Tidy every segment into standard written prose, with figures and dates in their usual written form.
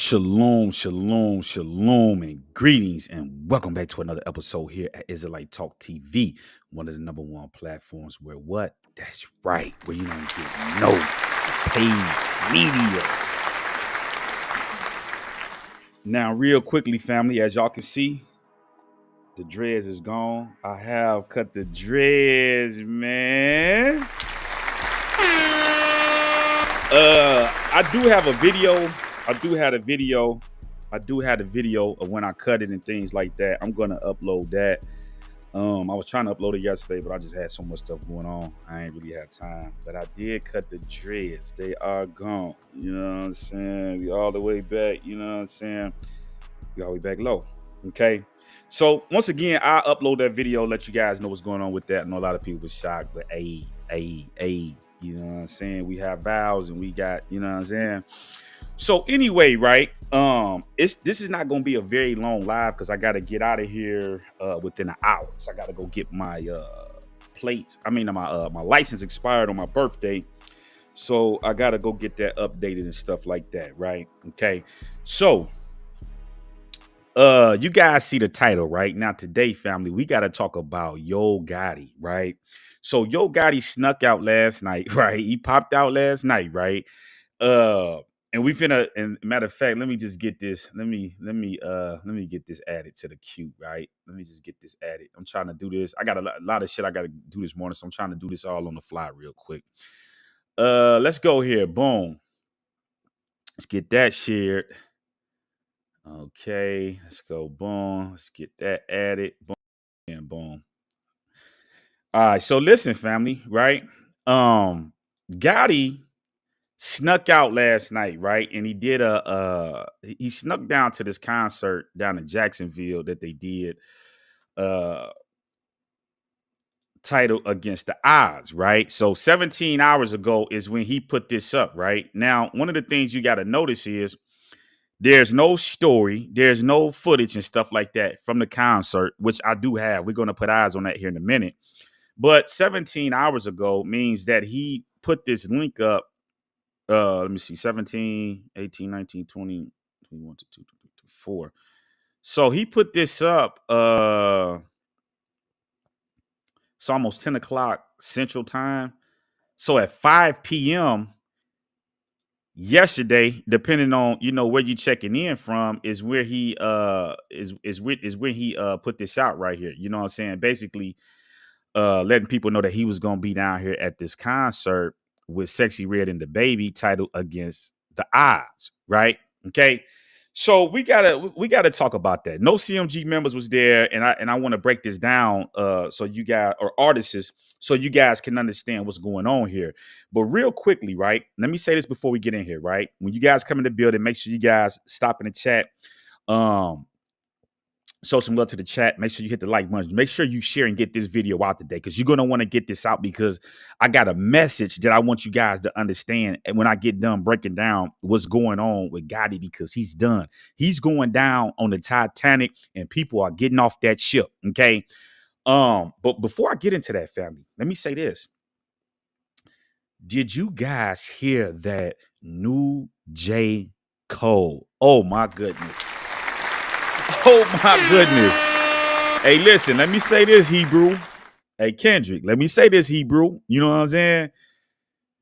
Shalom, shalom, shalom, and greetings, and welcome back to another episode here at Israelite Talk TV, one of the number one platforms where what? That's right, where you don't get no paid media. Now, real quickly, family, as y'all can see, the dreads is gone. I have cut the dreads, man. I do have a video. I do have a video of when I cut it and things like that. I'm gonna upload that. I was trying to upload it yesterday, but I just had so much stuff going on. I ain't really had time. But I did cut the dreads. They are gone. You know what I'm saying? We all the way back. You know what I'm saying? We all the way back low. Okay. So once again, I upload that video, let you guys know what's going on with that. I know a lot of people were shocked, but you know what I'm saying? We have vows and we got, you know what I'm saying? So anyway, right? This is not gonna be a very long live because I gotta get out of here within an hour. So I gotta go get my plates. I mean, my license expired on my birthday. So I gotta go get that updated and stuff like that, right? Okay. So you guys see the title, right? Now today, family, we gotta talk about Yo Gotti, right? So Yo Gotti snuck out last night, right? He popped out last night, right? And we finna, and matter of fact, let me just get this. Let me get this added to the queue, right? Let me just get this added. I'm trying to do this. I got a lot of shit I gotta do this morning, so I'm trying to do this all on the fly real quick. Let's go here. Boom. Let's get that shared. Okay, let's go. Boom. Let's get that added. Boom and boom. All right, so listen, family, right? Gotti snuck out last night, right? And he did he snuck down to this concert down in Jacksonville that they did titled Against the Odds, right? So 17 hours ago is when he put this up, right? Now, one of the things you got to notice is there's no story, there's no footage and stuff like that from the concert, which I do have. We're going to put eyes on that here in a minute. But 17 hours ago means that he put this link up. Let me see, 17, 18, 19, 20, 21, 22, 24. So he put this up. It's almost 10 o'clock Central Time. So at 5 p.m. yesterday, depending on where you checking in from, is where he is where he put this out right here. You know what I'm saying? Basically, letting people know that he was gonna be down here at this concert with Sexy Red and the Baby titled Against the Odds, right? Okay. So we gotta talk about that. No CMG members was there, and I want to break this down so you guys or artists so you guys can understand what's going on here. But real quickly, right? Let me say this before we get in here, right? When you guys come in the building, make sure you guys stop in the chat. Show some love to the chat. Make sure you hit the like button. Make sure you share and get this video out today because you're going to want to get this out because I got a message that I want you guys to understand. And when I get done breaking down what's going on with Gotti, because he's done. He's going down on the Titanic and people are getting off that ship. Okay. But before I get into that, family, let me say this. Did you guys hear that new J. Cole? Oh my goodness. Oh my goodness. Hey, listen, let me say this, Hebrew. Hey, Kendrick, let me say this, Hebrew. You know what I'm saying?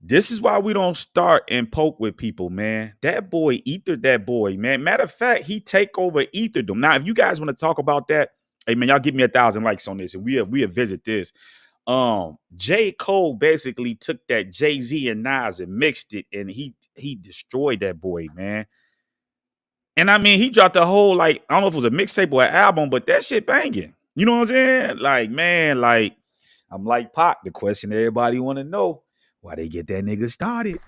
This is why we don't start and poke with people, man. That boy ethered that boy, man. Matter of fact, he take over ethered them. Now, if you guys want to talk about that, hey, man, y'all give me 1,000 likes on this and we'll visit this. J. Cole basically took that Jay-Z and Nas and mixed it and he destroyed that boy, man. And I mean, he dropped a whole, I don't know if it was a mixtape or an album, but that shit banging. You know what I'm saying? Like, man, I'm like Pac. The question everybody want to know, why they get that nigga started?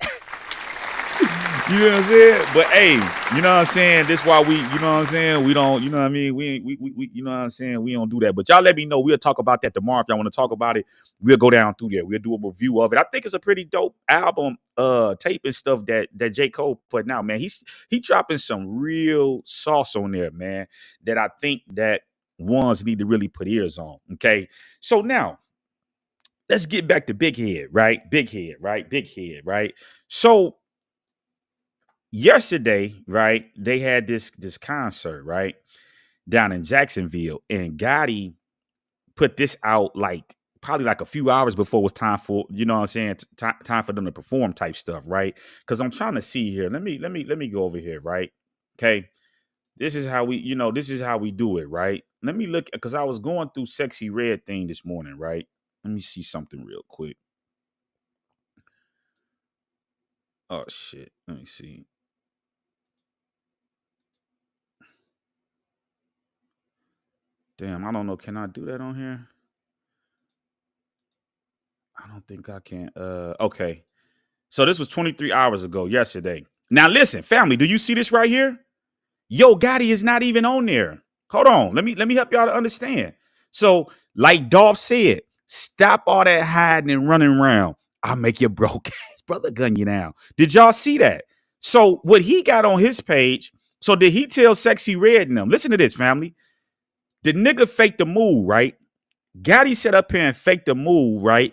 You know what I'm saying? But hey, you know what I'm saying? This why we, you know what I'm saying? We don't, you know what I mean? We you know what I'm saying? We don't do that. But y'all let me know. We'll talk about that tomorrow. If y'all want to talk about it, we'll go down through there. We'll do a review of it. I think it's a pretty dope album, tape and stuff that J. Cole putting out, man. He dropping some real sauce on there, man, that I think that ones need to really put ears on. Okay. So now let's get back to Big Head, right? Big Head, right? Big Head, right? So yesterday, right? They had this concert, right, down in Jacksonville, and Gotti put this out like probably like a few hours before it was time for, you know what I'm saying, time for them to perform type stuff, right? Because I'm trying to see here. Let me go over here, right? Okay. This is how we, this is how we do it, right? Let me look because I was going through Sexy Red thing this morning, right? Let me see something real quick. Oh shit. Let me see. Damn, I don't know. Can I do that on here? I don't think I can. Okay. So this was 23 hours ago, yesterday. Now listen, family, do you see this right here? Yo Gotti is not even on there. Hold on. Let me help y'all to understand. So, like Dolph said, stop all that hiding and running around. I'll make your broke ass brother gun you down. Did y'all see that? So what he got on his page, so did he tell Sexy Red and them? Listen to this, family. The nigga faked the move, right? Gotti set up here and faked the move, right?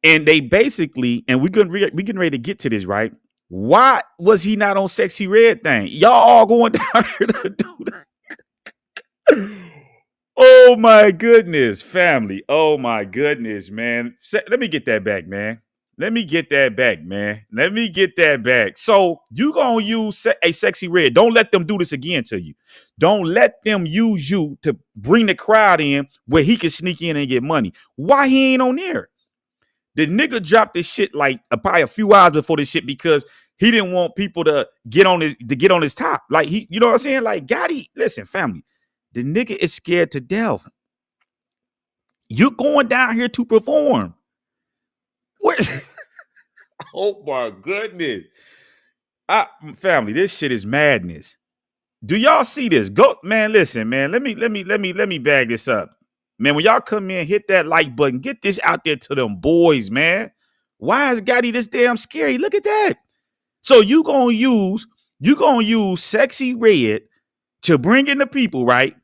And they basically, and we getting ready to get to this, right? Why was he not on Sexy Red thing? Y'all all going down here to do that. Oh my goodness, family. Oh my goodness, man. Let me get that back, man. Let me get that back, man. Let me get that back. So you gonna use a Sexy Red. Don't let them do this again to you. Don't let them use you to bring the crowd in where he can sneak in and get money. Why he ain't on there? The nigga dropped this shit like probably a few hours before this shit because he didn't want people to get on his top. Like you know what I'm saying? Like Gotti, listen, family, the nigga is scared to death. You're going down here to perform. What? Oh my goodness, family, this shit is madness. Do y'all see this? Go, man. Listen, man. Let me bag this up, man. When y'all come in, hit that like button. Get this out there to them boys, man. Why is Gotti this damn scary? Look at that. So you gonna use Sexy Red to bring in the people, right?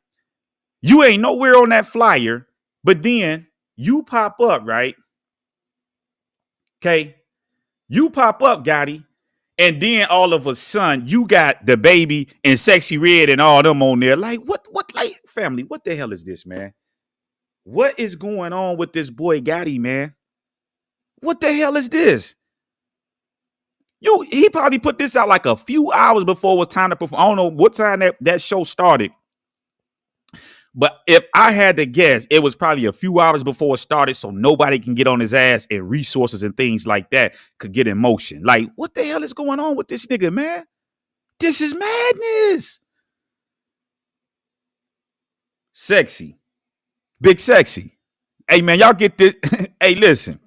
You ain't nowhere on that flyer, but then you pop up, right? Okay, you pop up, Gotti, and then all of a sudden you got the baby and Sexy Red and all them on there. Like what, like family? What the hell is this, man? What is going on with this boy Gotti, man? What the hell is this? He probably put this out like a few hours before it was time to perform. I don't know what time that show started. But if I had to guess, it was probably a few hours before it started, so nobody can get on his ass and resources and things like that could get in motion. Like, what the hell is going on with this nigga, man? This is madness. Sexy. Big Sexy. Hey, man, y'all get this. Hey, listen.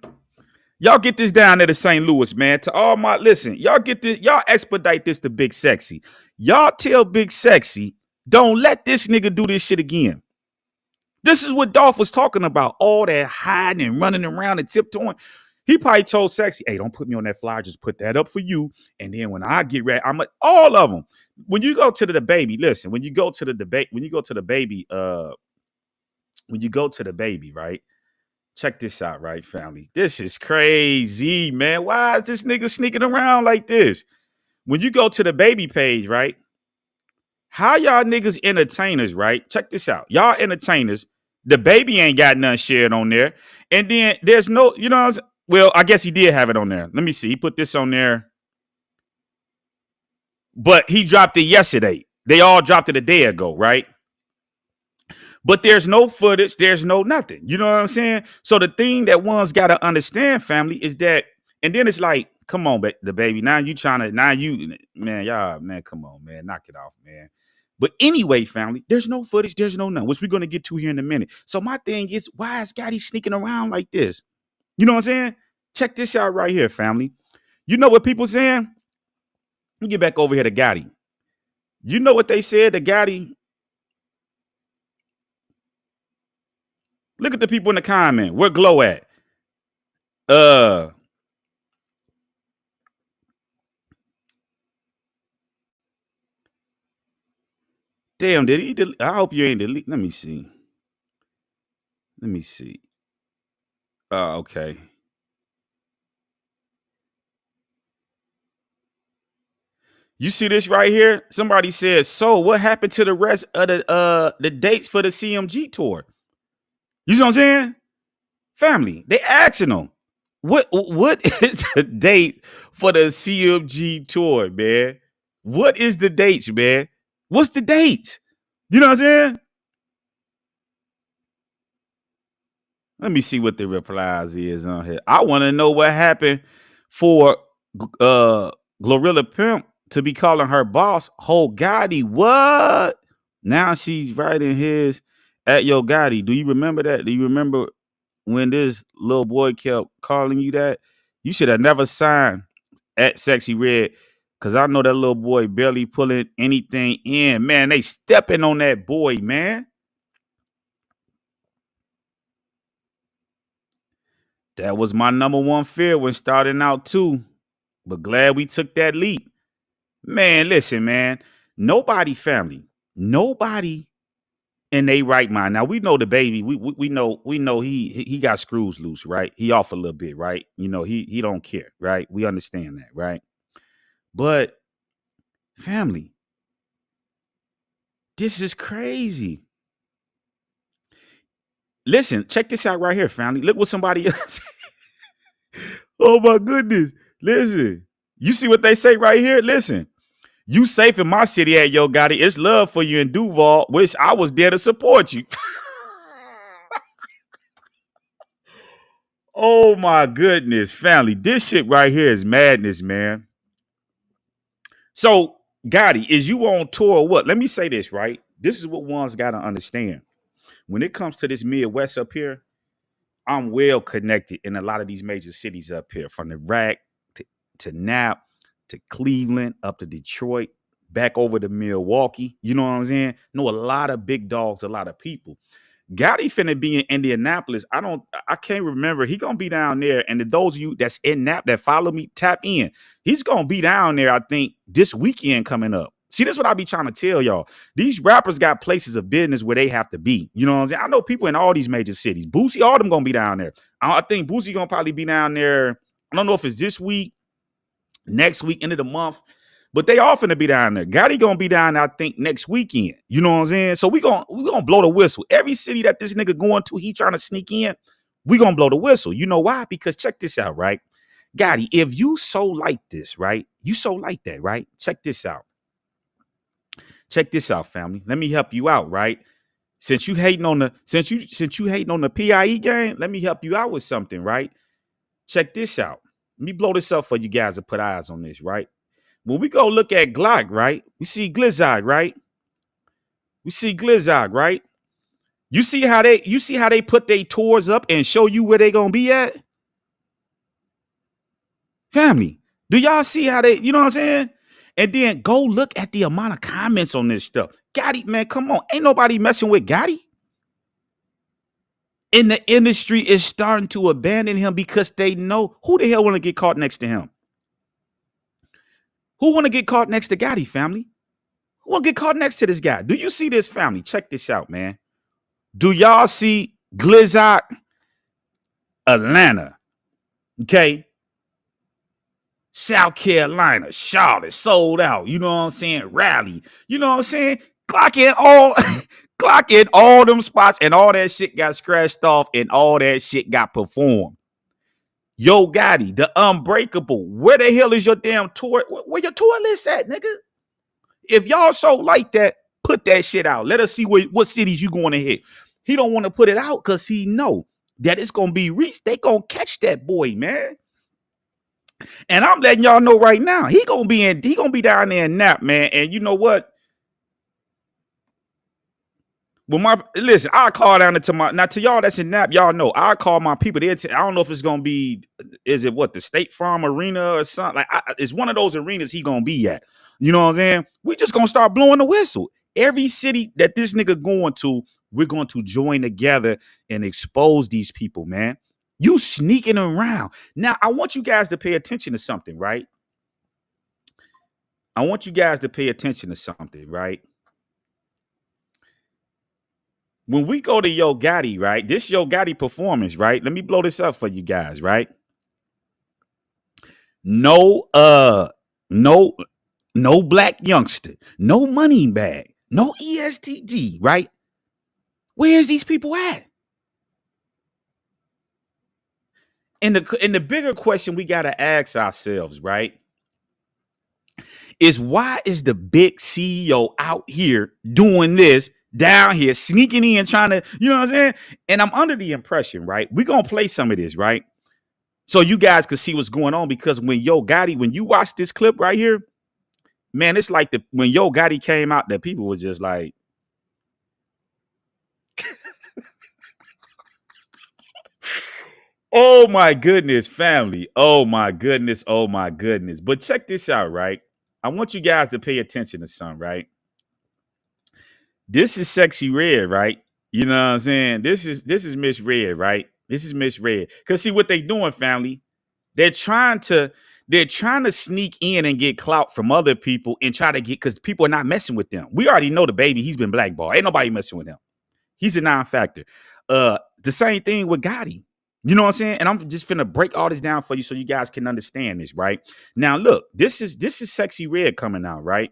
Y'all get this down there to St. Louis, man. To all my, listen, y'all get this, y'all expedite this to Big Sexy. Y'all tell Big Sexy, don't let this nigga do this shit again. This is what Dolph was talking about. All that hiding and running around and tiptoeing. He probably told Sexy, hey, don't put me on that flyer. Just put that up for you. And then when I get ready, I'm like, all of them. When you go to the baby, listen, when you go to the debate, when you go to the baby, right? Check this out, right, family? This is crazy, man. Why is this nigga sneaking around like this? When you go to the baby page, right? How y'all niggas entertainers, right? Check this out. Y'all entertainers. The baby ain't got nothing shared on there. And then there's no, you know what I'm saying? Well, I guess he did have it on there. Let me see. He put this on there. But he dropped it yesterday. They all dropped it a day ago, right? But there's no footage. There's no nothing. You know what I'm saying? So the thing that one's got to understand, family, is that, and then it's like, come on, the baby. Now you trying to, man, y'all, man, come on, man. Knock it off, man. But anyway, family, there's no footage. There's no none, which we're going to get to here in a minute. So my thing is, why is Gotti sneaking around like this? You know what I'm saying? Check this out right here, family. You know what people saying? Let me get back over here to Gotti. You know what they said to Gotti? Look at the people in the comment. Where Glow at? Uh, Damn, did he delete? I hope you ain't delete. Let me see. Let me see. Okay. You see this right here? Somebody said, so what happened to the rest of the dates for the CMG tour? You see what I'm saying? Family, they asking them, what is the date for the CMG tour, man? What is the dates, man? What's the date? You know what I'm saying? Let me see what the replies is on here. I want to know what happened for Glorilla Pimp to be calling her boss Ho Gotti. What? Now she's writing his at Yo Gotti. Do you remember that? Do you remember when this little boy kept calling you that? You should have never signed at Sexy Red, because I know that little boy barely pulling anything in. Man, they stepping on that boy, man. That was my number one fear when starting out too. But glad we took that leap. Man, listen, man. Nobody nobody in they right mind. Now we know the baby. We know he got screws loose, right? He off a little bit, right? You know, he don't care, right? We understand that, right? But family, this is crazy. Listen, check this out right here, family. Look what somebody else. Oh my goodness. Listen. You see what they say right here? Listen. You safe in my city at Yo Gotti. It's love for you in Duval. Wish I was there to support you. Oh my goodness, family. This shit right here is madness, man. So, Gotti, is you on tour or what? Let me say this, right? This is what one's got to understand. When it comes to this Midwest up here, I'm well connected in a lot of these major cities up here, from the Rack to Nap to Cleveland, up to Detroit, back over to Milwaukee. You know what I'm saying? Know a lot of big dogs, a lot of people. Gotti finna be in Indianapolis. I can't remember. He gonna be down there. And to those of you that's in Nap that follow me, tap in. He's gonna be down there, I think, this weekend coming up. See, this is what I be trying to tell y'all. These rappers got places of business where they have to be. You know what I'm saying? I know people in all these major cities. Boosie, all them gonna be down there. I think Boosie gonna probably be down there. I don't know if it's this week, next week, end of the month. But they all finna be down there. Gotti gonna be down there, I think, next weekend. You know what I'm saying? So we gonna blow the whistle. Every city that this nigga going to, he trying to sneak in, we gonna blow the whistle. You know why? Because check this out, right? Gotti, if you so like this, right? You so like that, right? Check this out. Check this out, family. Let me help you out, right? Since you hating on the PIE game, let me help you out with something, right? Check this out. Let me blow this up for you guys to put eyes on this, right? When we go look at Glock, right? We see Glizzard, right? We see Glizzard, right? You see how they put their tours up and show you where they gonna be at? Family, do y'all see how they, you know what I'm saying? And then go look at the amount of comments on this stuff. Gotti, man, come on. Ain't nobody messing with Gotti. And the industry is starting to abandon him because they know who the hell want to get caught next to him. Who want to get caught next to Gotti, family? Who want to get caught next to this guy? Do you see this, family? Check this out, man. Do y'all see Glizzard, Atlanta? Okay. South Carolina, Charlotte, sold out. You know what I'm saying? Raleigh. You know what I'm saying? Clock in all them spots, and all that shit got scratched off, and all that shit got performed. Yo Gotti, the Unbreakable. Where the hell is your damn tour? Where your tour list at, nigga? If y'all so like that, put that shit out. Let us see what cities you going to hit. He don't want to put it out because he know that it's going to be reached. They going to catch that boy, man. And I'm letting y'all know right now, he gonna be down there in Nap, man. And you know what? Well, listen, I'll call down to y'all that's in Nap, y'all know. I'll call my people. I don't know if it's gonna be, is it what, the State Farm Arena or something? Like, it's one of those arenas he gonna be at. You know what I'm saying? We just gonna start blowing the whistle. Every city that this nigga going to, we're going to join together and expose these people, man. You sneaking around. Now, I want you guys to pay attention to something, right? I want you guys to pay attention to something, right? When we go to Yo Gotti, right? This Yo Gotti performance, right? Let me blow this up for you guys, right? No no black youngster, no money bag, no ESTG, right? Where's these people at? And the bigger question we gotta ask ourselves, right, is why is the big CEO out here doing this down here, sneaking in, trying to, you know what I'm saying? And I'm under the impression, right? We're gonna play some of this, right? So you guys can see what's going on because when Yo Gotti, when you watch this clip right here, man, it's like when Yo Gotti came out, that people was just like, oh my goodness, family. Oh my goodness. Oh my goodness. But check this out, right? I want you guys to pay attention to something, right? This is Sexy Red, right? You know what I'm saying? This is Miss Red, right? This is Miss Red. Cause see what they doing, family. They're trying to sneak in and get clout from other people and try to get because people are not messing with them. We already know the baby, he's been blackballed. Ain't nobody messing with him. He's a non-factor. The same thing with Gotti. You know what I'm saying? And I'm just finna break all this down for you so you guys can understand this, right? Now, look, this is Sexy Red coming out, right?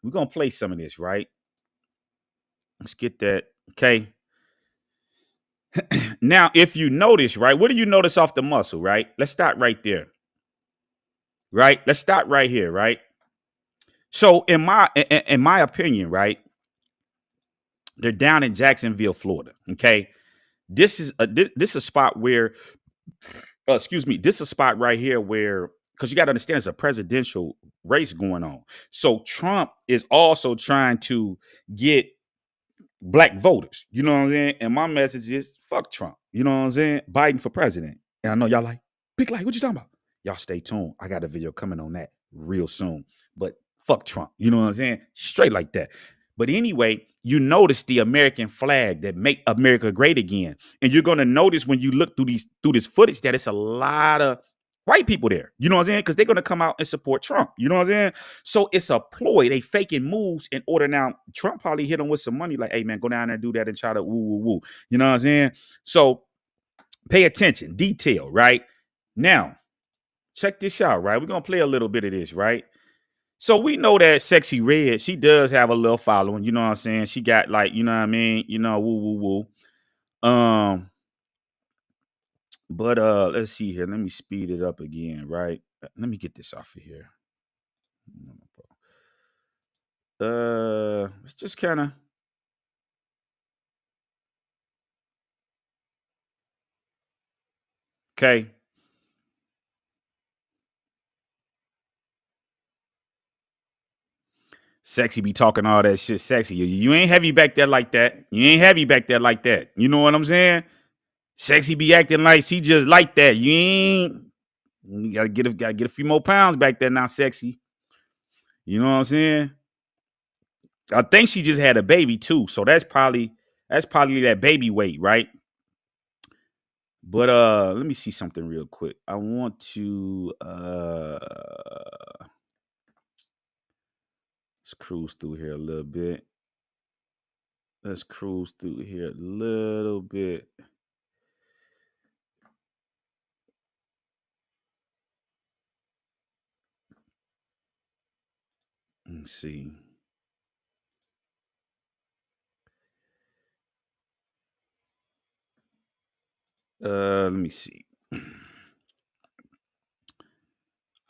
We're gonna play some of this, right? Let's get that. Okay. Now, if you notice, right, what do you notice off the muscle, right? Let's start right there. Right? Let's start right here, right? So in my opinion, right, they're down in Jacksonville, Florida. Okay. This is a spot where excuse me, this is a spot right here where because you got to understand it's a presidential race going on. So Trump is also trying to get black voters. You know what I'm saying? And my message is fuck Trump. You know what I'm saying? Biden for president. And I know y'all like, big light, what you talking about? Y'all stay tuned. I got a video coming on that real soon. But fuck Trump. You know what I'm saying? Straight like that. But anyway, you notice the American flag that make America great again. And you're gonna notice when you look through this footage that it's a lot of white people there. You know what I'm saying? Because they're gonna come out and support Trump. You know what I'm saying? So it's a ploy. They faking moves in order now. Trump probably hit them with some money, like, hey man, go down there and do that and try to woo woo woo. You know what I'm saying? So pay attention, detail, right? Now, check this out, right? We're gonna play a little bit of this, right? So we know that Sexy Red, she does have a little following, you know what I'm saying? She got like, you know what I mean, woo woo woo. But let's see here. Let me speed it up again, right? Let me get this off of here. It's just kind of okay. Sexy be talking all that shit. Sexy, you ain't heavy back there like that. You ain't heavy back there like that. You know what I'm saying? Sexy be acting like she just like that. You ain't. You gotta get a few more pounds back there now, Sexy. You know what I'm saying? I think she just had a baby too, so that's probably that baby weight, right? But let me see something real quick. I want to let's cruise through here a little bit. Let's cruise through here a little bit. Let's see. Let me see.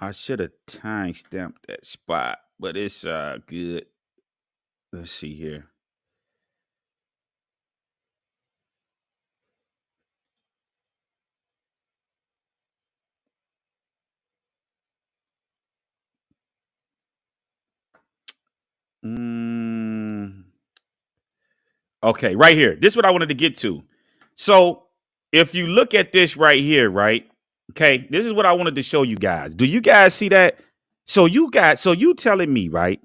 I should have time stamped that spot, but it's good. Let's see here. Okay, right here. This is what I wanted to get to. So if you look at this right here, right? Okay, this is what I wanted to show you guys. Do you guys see that? So you telling me, right?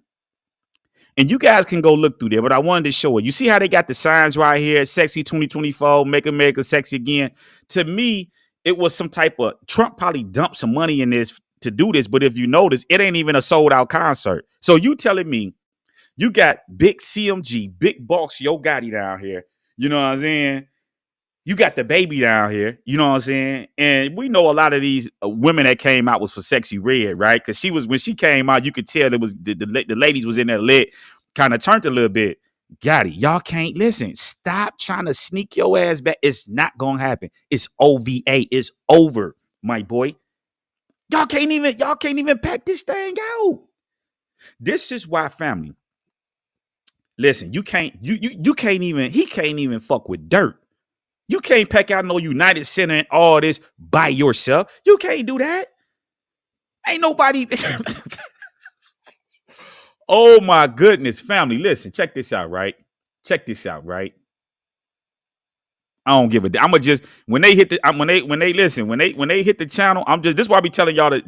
And you guys can go look through there, but I wanted to show it. You see how they got the signs right here, Sexy 2024, Make America Sexy Again. To me, it was some type of Trump probably dumped some money in this to do this, but if you notice, it ain't even a sold out concert. So you telling me you got big CMG, big boss Yo Gotti down here. You know what I'm saying? You got the baby down here, you know what I'm saying? And we know a lot of these women that came out was for Sexy Red, right? Because she was, when she came out, you could tell it was the ladies was in there lit, kind of turned a little bit. Gotti, y'all can't listen. Stop trying to sneak your ass back. It's not gonna happen. It's OVA. It's over, my boy. Y'all can't even pack this thing out. This is why, family. Listen, you can't he can't even fuck with dirt. You can't pack out no United Center and all this by yourself. You can't do that. Ain't nobody. Oh my goodness, family. Listen, check this out, right? Check this out, right? I don't give a damn. I'ma just when they hit the when they hit the channel, I'm just this is why I be telling y'all to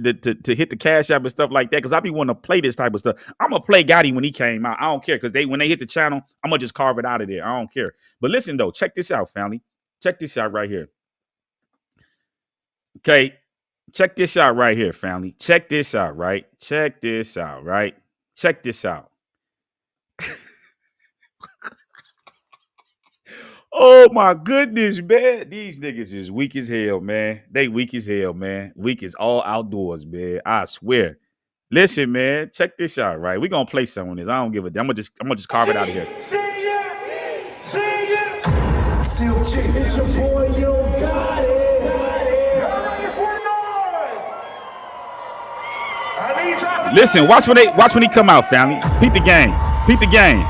hit the cash app and stuff like that, because I be wanting to play this type of stuff. I'm gonna play Gotti when he came out. I don't care, because when they hit the channel, I'm gonna just carve it out of there. I don't care. But listen though, check this out, family. Check this out right here. Okay, check this out right here, family. Check this out, right? Check this out, right? Check this out. Oh my goodness, man. These niggas is weak as hell, man. They weak as hell, man. Weak as all outdoors, man. I swear. Listen, man. Check this out, right? We're gonna play some of this. I don't give a damn. I'm gonna just carve it out of here. CMG, it's your boy Young Dolph. Listen, watch when he come out, family. Peep the game. Peep the game.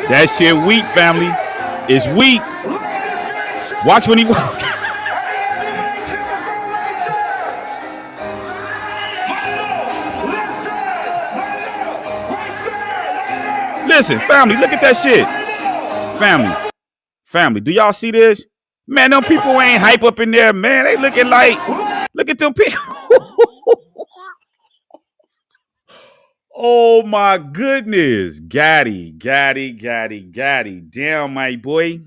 That shit weak, family. It's weak. Watch when he walk. Listen, family, look at that shit. Family, do y'all see this? Man, them people ain't hype up in there, man. They looking like, look at them people. Oh my goodness. Gotti. Damn, my boy.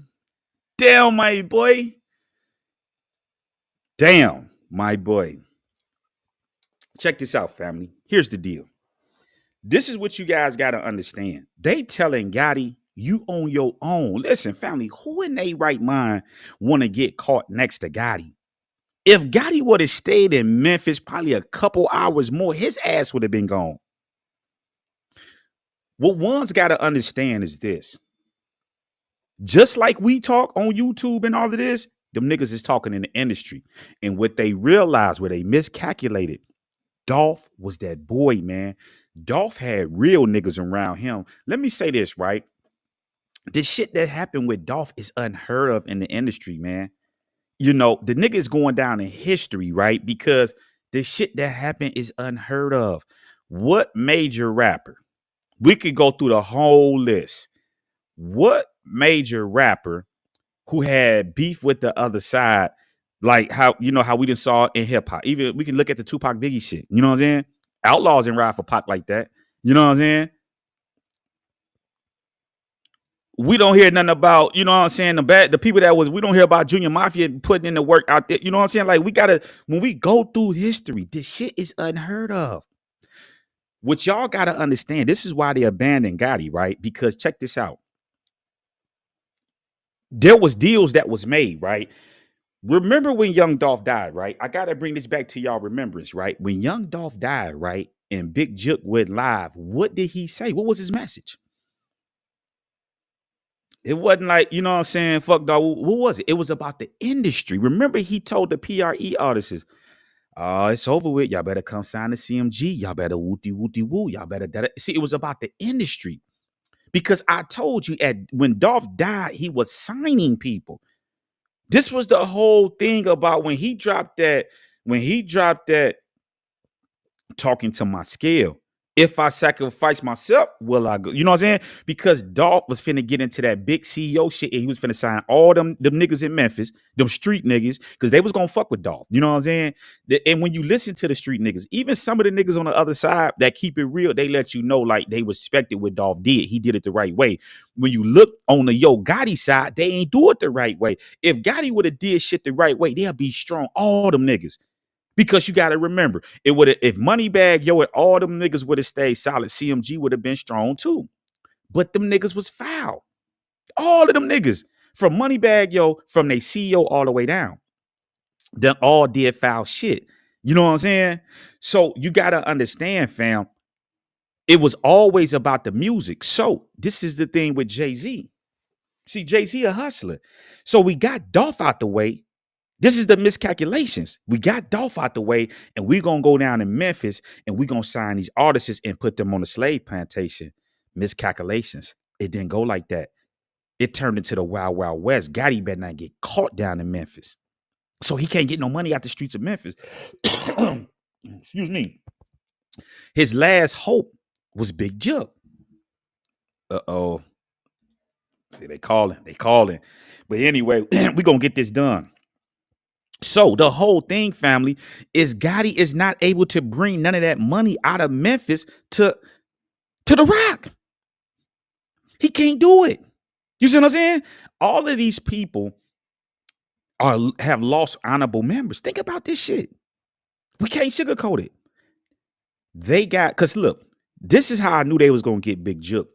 Damn, my boy. Check this out, family. Here's the deal. This is what you guys got to understand. They telling Gotti, you on your own. Listen, family, who in their right mind want to get caught next to Gotti? If Gotti would have stayed in Memphis probably a couple hours more, his ass would have been gone. What one's got to understand is this. Just like we talk on YouTube and all of this, them niggas is talking in the industry. And what they realized, where they miscalculated, Dolph was that boy, man. Dolph had real niggas around him. Let me say this, right? The shit that happened with Dolph is unheard of in the industry, man. You know, the nigga is going down in history, right? Because the shit that happened is unheard of. What major rapper? We could go through the whole list. What major rapper who had beef with the other side, like how we done saw in hip hop? Even we can look at the Tupac Biggie shit. You know what I'm saying? Outlaws and ride for Pac like that. You know what I'm saying? We don't hear nothing about, you know what I'm saying, the people we don't hear about Junior Mafia putting in the work out there. You know what I'm saying? Like, when we go through history, this shit is unheard of. What y'all got to understand, this is why they abandoned Gotti, right? Because check this out. There was deals that was made, right? Remember when Young Dolph died, right? I got to bring this back to y'all remembrance, right? When Young Dolph died, right? And Big Jook went live, what did he say? What was his message? It wasn't like, you know what I'm saying, fuck dog. What was it? It was about the industry. Remember, he told the PRE artists, it's over with. Y'all better come sign the CMG. Y'all better woo. Y'all better. See, it was about the industry. Because I told you, when Dolph died, he was signing people. This was the whole thing about when he dropped that, talking to my scale. If I sacrifice myself, will I go? You know what I'm saying? Because Dolph was finna get into that big CEO shit, and he was finna sign all them niggas in Memphis, them street niggas, because they was gonna fuck with Dolph. You know what I'm saying? And when you listen to the street niggas, even some of the niggas on the other side that keep it real, they let you know like they respected what Dolph did. He did it the right way. When you look on the Yo Gotti side, they ain't do it the right way. If Gotti would have did shit the right way, they'll be strong. All them niggas. Because you got to remember, it would have if Moneybag Yo and all them niggas would have stayed solid, CMG would have been strong too. But them niggas was foul. All of them niggas from Moneybag Yo, from their CEO all the way down, done all did foul shit. You know what I'm saying? So you got to understand, fam. It was always about the music. So this is the thing with Jay-Z. See, Jay-Z a hustler. So we got Dolph out the way. This is the miscalculations. We got Dolph out the way, and we're going to go down in Memphis, and we're going to sign these artists and put them on a slave plantation. Miscalculations. It didn't go like that. It turned into the Wild Wild West. Gotti better not get caught down in Memphis. So he can't get no money out the streets of Memphis. Excuse me. His last hope was Big Juck. Uh-oh. See, they calling. But anyway, we're going to get this done. So the whole thing, family, is Gotti is not able to bring none of that money out of Memphis to the Rock. He can't do it. You see what I'm saying? All of these people have lost honorable members. Think about this shit. We can't sugarcoat it. They got, because look, this is how I knew they was going to get Big Juck.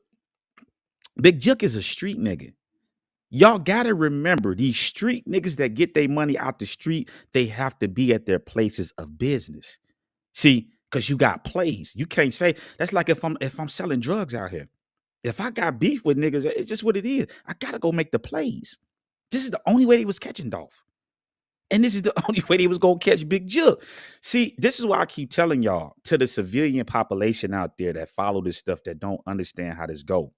Big Juck is a street nigga. Y'all gotta remember, these street niggas that get their money out the street, they have to be at their places of business. See, because you got plays. You can't say that's like if I'm selling drugs out here. If I got beef with niggas, it's just what it is. I gotta go make the plays. This is the only way they was catching Dolph. And this is the only way they was gonna catch Big Juck. See, this is why I keep telling y'all, to the civilian population out there that follow this stuff, that don't understand how this go.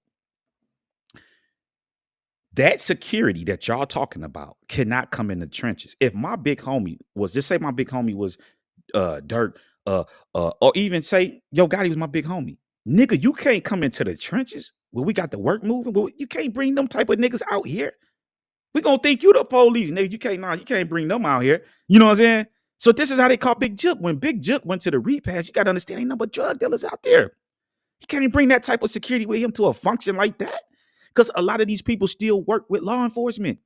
That security that y'all talking about cannot come in the trenches. If my big homie was, just say my big homie was Dirk, or even say Yo Gotti was my big homie. Nigga, you can't come into the trenches where we got the work moving. But you can't bring them type of niggas out here. We gonna think you the police, nigga. You can't bring them out here. You know what I'm saying? So this is how they caught Big Juck. When Big Juck went to the repass, you gotta understand, ain't no but drug dealers out there. You can't bring that type of security with him to a function like that. Because a lot of these people still work with law enforcement.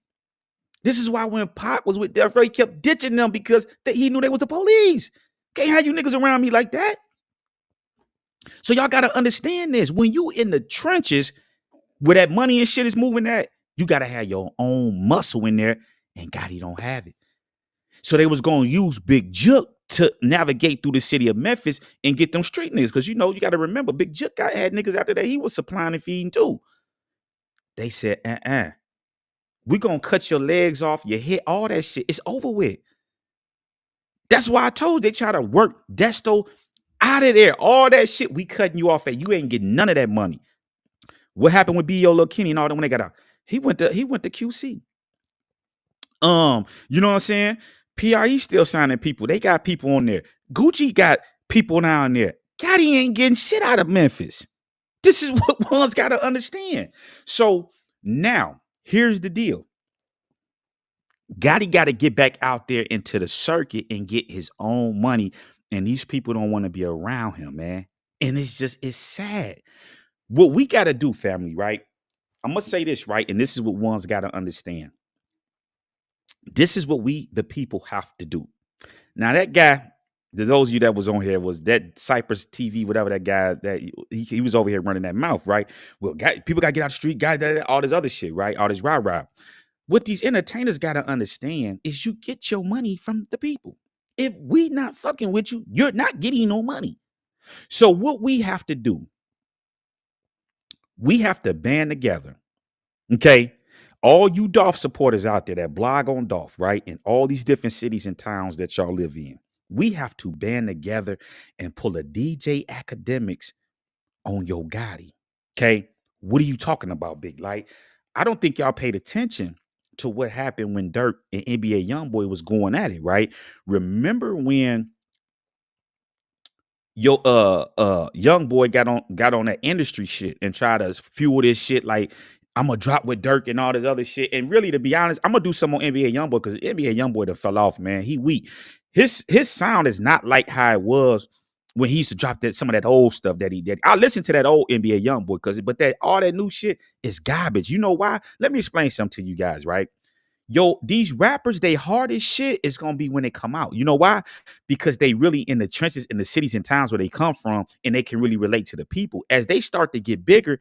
This is why when Pop was with Death Row, he kept ditching them because he knew they was the police. Can't have you niggas around me like that. So y'all got to understand this. When you in the trenches where that money and shit is moving at, you got to have your own muscle in there, and Gotti don't have it. So they was going to use Big Juck to navigate through the city of Memphis and get them street niggas. Because, you know, you got to remember, Big Juck had niggas after that he was supplying and feeding too. They said, we gonna cut your legs off, your head, all that shit. It's over with. That's why I told you, they try to work Desto out of there. All that shit, we cutting you off at. You ain't getting none of that money. What happened with B.O. Lil Kenny and all them when they got out? He went to QC. You know what I'm saying? PRE still signing people. They got people on there. Gucci got people down there. Gotti ain't getting shit out of Memphis. This is what one's got to understand. So now, here's the deal. Gotti got to get back out there into the circuit and get his own money. And these people don't want to be around him, man. And it's sad. What we got to do, family, right? I'm going to say this, right? And this is what one's got to understand. This is what we, the people, have to do. Now, that guy, those of you that was on here, was that Cypress TV, whatever that guy, that he was over here running that mouth, right? Well, people got to get out the street, all this other shit, right? All this rah-rah. What these entertainers got to understand is you get your money from the people. If we not fucking with you, you're not getting no money. So what we have to do, we have to band together, okay? All you Dolph supporters out there that blog on Dolph, right? In all these different cities and towns that y'all live in. We have to band together and pull a DJ Academics on Yo Gotti. Okay. What are you talking about, Big Light? I don't think y'all paid attention to what happened when Dirk and NBA Youngboy was going at it, right? Remember when Youngboy got on that industry shit and tried to fuel this shit like, I'm gonna drop with Dirk and all this other shit. And really, to be honest, I'm gonna do some on NBA Youngboy because NBA Youngboy done fell off, man. He weak. His sound is not like how it was when he used to drop some of that old stuff that he did. I listen to that old NBA Youngboy but all that new shit is garbage. You know why? Let me explain something to you guys, right? Yo, these rappers, they hardest shit is gonna be when they come out. You know why? Because they really in the trenches in the cities and towns where they come from, and they can really relate to the people. As they start to get bigger,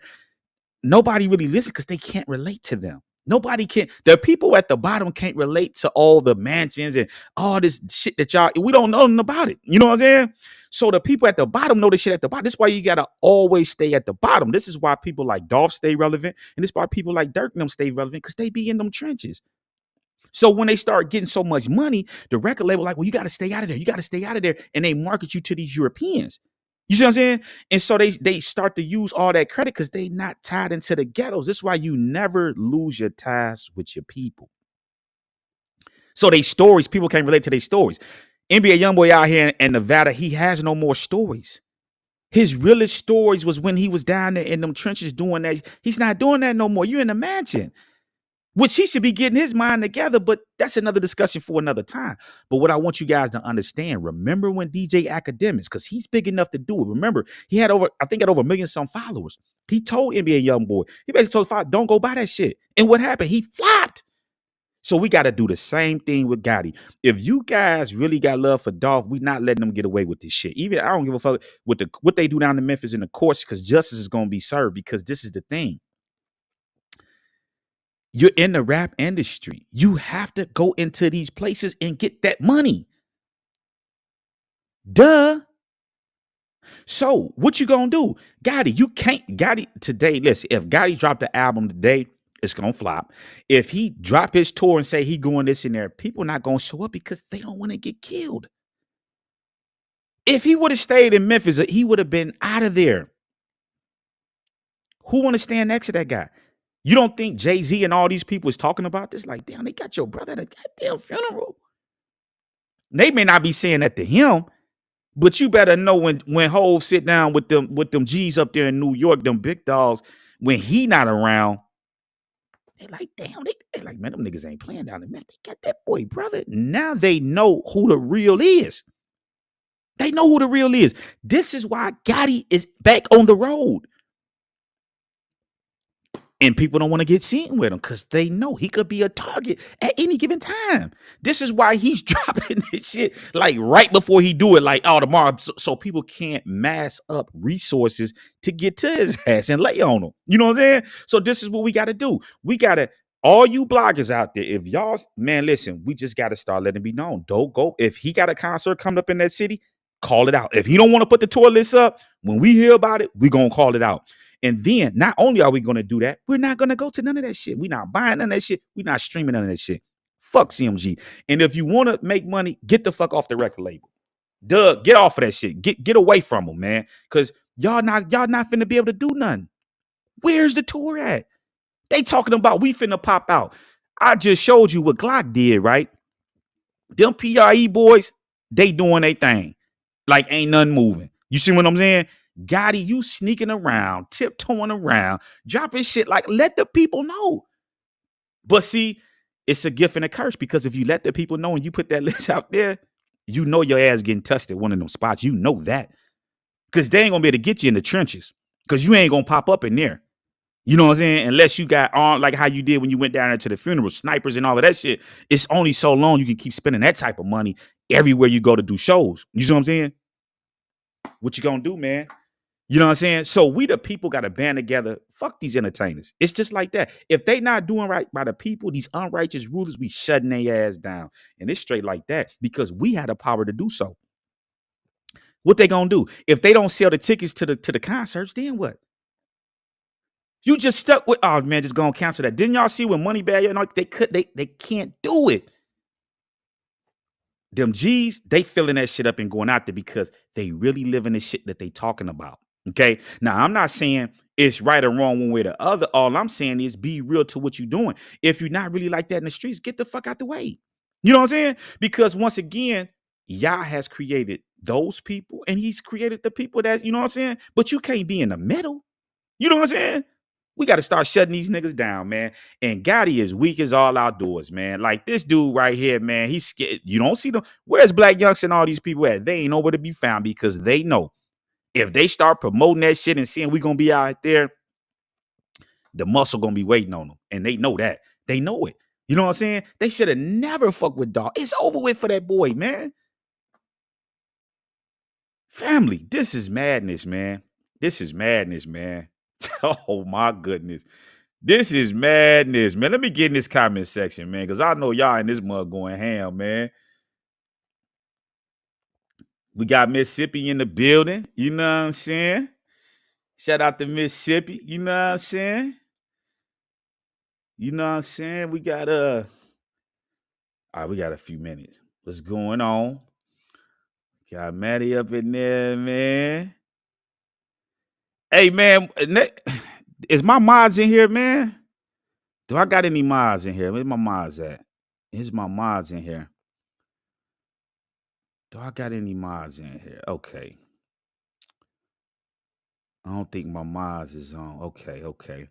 nobody really listens because they can't relate to them. Nobody can. The people at the bottom can't relate to all the mansions and all this shit that y'all. We don't know nothing about it. You know what I'm saying? So the people at the bottom know the shit at the bottom. This is why you gotta always stay at the bottom. This is why people like Dolph stay relevant, and this is why people like Dirk and them stay relevant because they be in them trenches. So when they start getting so much money, the record label like, well, you got to stay out of there. You got to stay out of there, and they market you to these Europeans. You see what I'm saying? And so they start to use all that credit because they not tied into the ghettos. This is why you never lose your ties with your people. So they stories, people can't relate to their stories. NBA YoungBoy out here in Nevada, he has no more stories. His realest stories was when he was down there in them trenches doing that. He's not doing that no more. You're in the mansion, which he should be getting his mind together, but that's another discussion for another time. But what I want you guys to understand, remember when DJ Academics, because he's big enough to do it. Remember, he had over, I think had over 1 million some followers. He told NBA YoungBoy, he basically told his don't go buy that shit. And what happened? He flopped. So we got to do the same thing with Gotti. If you guys really got love for Dolph, we not letting them get away with this shit. Even I don't give a fuck with what they do down in Memphis in the courts, because justice is going to be served. Because this is the thing. You're in the rap industry. You have to go into these places and get that money. Duh. So what you gonna do? Gotti, you can't. Gotti today, listen, if Gotti dropped the album today, it's gonna flop. If he drop his tour and say he going this in there, people not gonna show up because they don't want to get killed. If he would have stayed in Memphis, he would have been out of there. Who want to stand next to that guy? You don't think Jay-Z and all these people is talking about this? Like, damn, they got your brother at a goddamn funeral. They may not be saying that to him, but you better know when Hov sit down with them G's up there in New York, them big dogs, when he not around, they like, damn, they like, man, them niggas ain't playing down there. Man, they got that boy, brother. Now they know who the real is. They know who the real is. This is why Gotti is back on the road. And people don't want to get seen with him because they know he could be a target at any given time. This is why he's dropping this shit like right before he do it, like, oh, tomorrow, so people can't mass up resources to get to his ass and lay on him. You know what I'm saying? So this is what we got to do. We got to, all you bloggers out there, if y'all, man, listen, we just got to start letting it be known. Don't go. If he got a concert coming up in that city, call it out. If he don't want to put the tour list up, when we hear about it, we going to call it out. And then not only are we going to do that, we're not going to go to none of that shit. We're not buying none of that shit. We're not streaming none of that shit. Fuck CMG. And if you want to make money, get the fuck off the record label. Doug, get off of that shit. Get away from them, man. Because y'all not finna be able to do nothing. Where's the tour at? They talking about we finna pop out. I just showed you what Glock did, right? Them PRE boys, they doing their thing. Like ain't nothing moving. You see what I'm saying? Gotti, you sneaking around, tiptoeing around, dropping shit, like let the people know. But see, it's a gift and a curse because if you let the people know and you put that list out there, you know your ass getting touched at one of them spots. You know that. Because they ain't gonna be able to get you in the trenches. Because you ain't gonna pop up in there. You know what I'm saying? Unless you got on like how you did when you went down there to the funeral, snipers and all of that shit. It's only so long you can keep spending that type of money everywhere you go to do shows. You see what I'm saying? What you gonna do, man? You know what I'm saying? So we the people got to band together. Fuck these entertainers. It's just like that. If they not doing right by the people, these unrighteous rulers, we shutting their ass down. And it's straight like that because we had the power to do so. What they gonna do? If they don't sell the tickets to the concerts, then what? You just stuck with, oh man, just gonna cancel that. Didn't y'all see when Moneybag, you know, they can't do it. Them G's, they filling that shit up and going out there because they really living the shit that they talking about. Okay. Now, I'm not saying it's right or wrong one way or the other. All I'm saying is be real to what you're doing. If you're not really like that in the streets, get the fuck out the way. You know what I'm saying? Because once again, Yah has created those people and he's created the people that, you know what I'm saying? But you can't be in the middle. You know what I'm saying? We got to start shutting these niggas down, man. And Gotti is weak as all outdoors, man. Like this dude right here, man, he's scared. You don't see them. Where's Black Youngster and all these people at? They ain't nowhere to be found because they know if they start promoting that shit and seeing we gonna be out there, the muscle gonna be waiting on them. And they know that. They know it. You know what I'm saying? They should have never fucked with Dolph. It's over with for that boy, man. Family, this is madness, man. This is madness, man. Oh my goodness. This is madness, man. Let me get in this comment section, man, because I know y'all in this mug going ham, man. We got Mississippi in the building. You know what I'm saying? Shout out to Mississippi. You know what I'm saying? You know what I'm saying? We got all right, we got a few minutes. What's going on? Got Maddie up in there, man. Hey, man, is my mods in here, man? Do I got any mods in here? Where's my mods at? Here's my mods in here. Do I got any mods in here? Okay. I don't think my mods is on. Okay.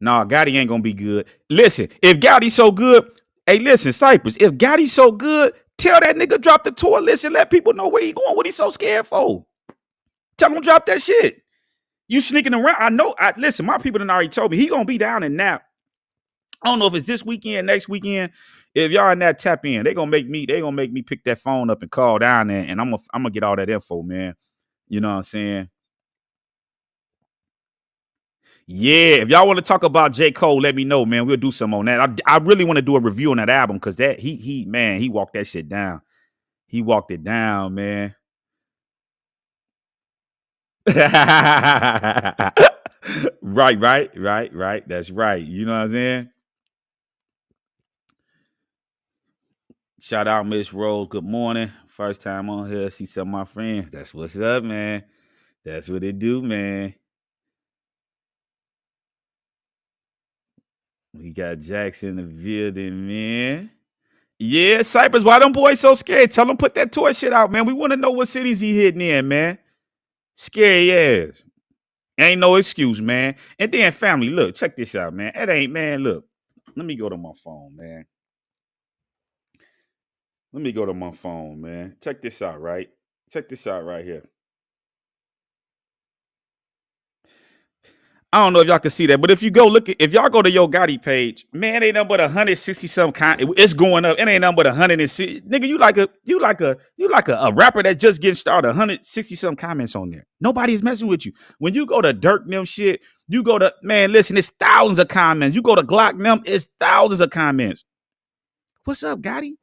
Nah, Gotti ain't gonna be good. Listen, if Gotti's so good, hey, listen, Cypress, if Gotti's so good, tell that nigga drop the tour list and let people know where he going. What he so scared for? Tell him drop that shit. You sneaking around. I know. Listen, my people done already told me he gonna be down in Nap. I don't know if it's this weekend, next weekend. If y'all in that, tap in. They gonna make me pick that phone up and call down there, and I'm gonna get all that info, man. You know what I'm saying? Yeah, if y'all want to talk about J. Cole, let me know, man. We'll do some on that. I really want to do a review on that album because that he walked that shit down. He walked it down, man. Right. That's right. You know what I'm saying? Shout out Miss Rose. Good morning. First time on here. See some of my friends. That's what's up, man. That's what it do, man. We got Jackson in the building, man. Yeah, Cypress, why them boys so scared? Tell them put that toy shit out, man. We want to know what cities he hitting in, man. Scary ass. Ain't no excuse, man. And then family, look, check this out, man. It ain't, man, look. Let me go to my phone, man. Check this out, right? Check this out right here. I don't know if y'all can see that, but if you go look at, if y'all go to your Gotti page, man, ain't nothing but 160 some it's going up. It ain't nothing but 160. Nigga, you like a rapper that just getting started. 160 some comments on there. Nobody's messing with you. When you go to Dirk them shit, you go to, man, listen, it's thousands of comments. You go to Glock them, it's thousands of comments. What's up, Gotti?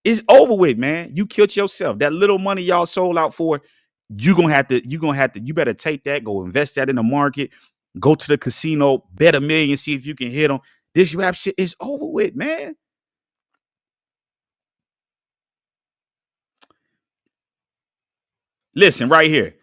It's over with, man. You killed yourself. That little money y'all sold out for, you better take that, go invest that in the market. Go to the casino, bet $1 million, see if you can hit them. This rap shit is over with, man. Listen, right here.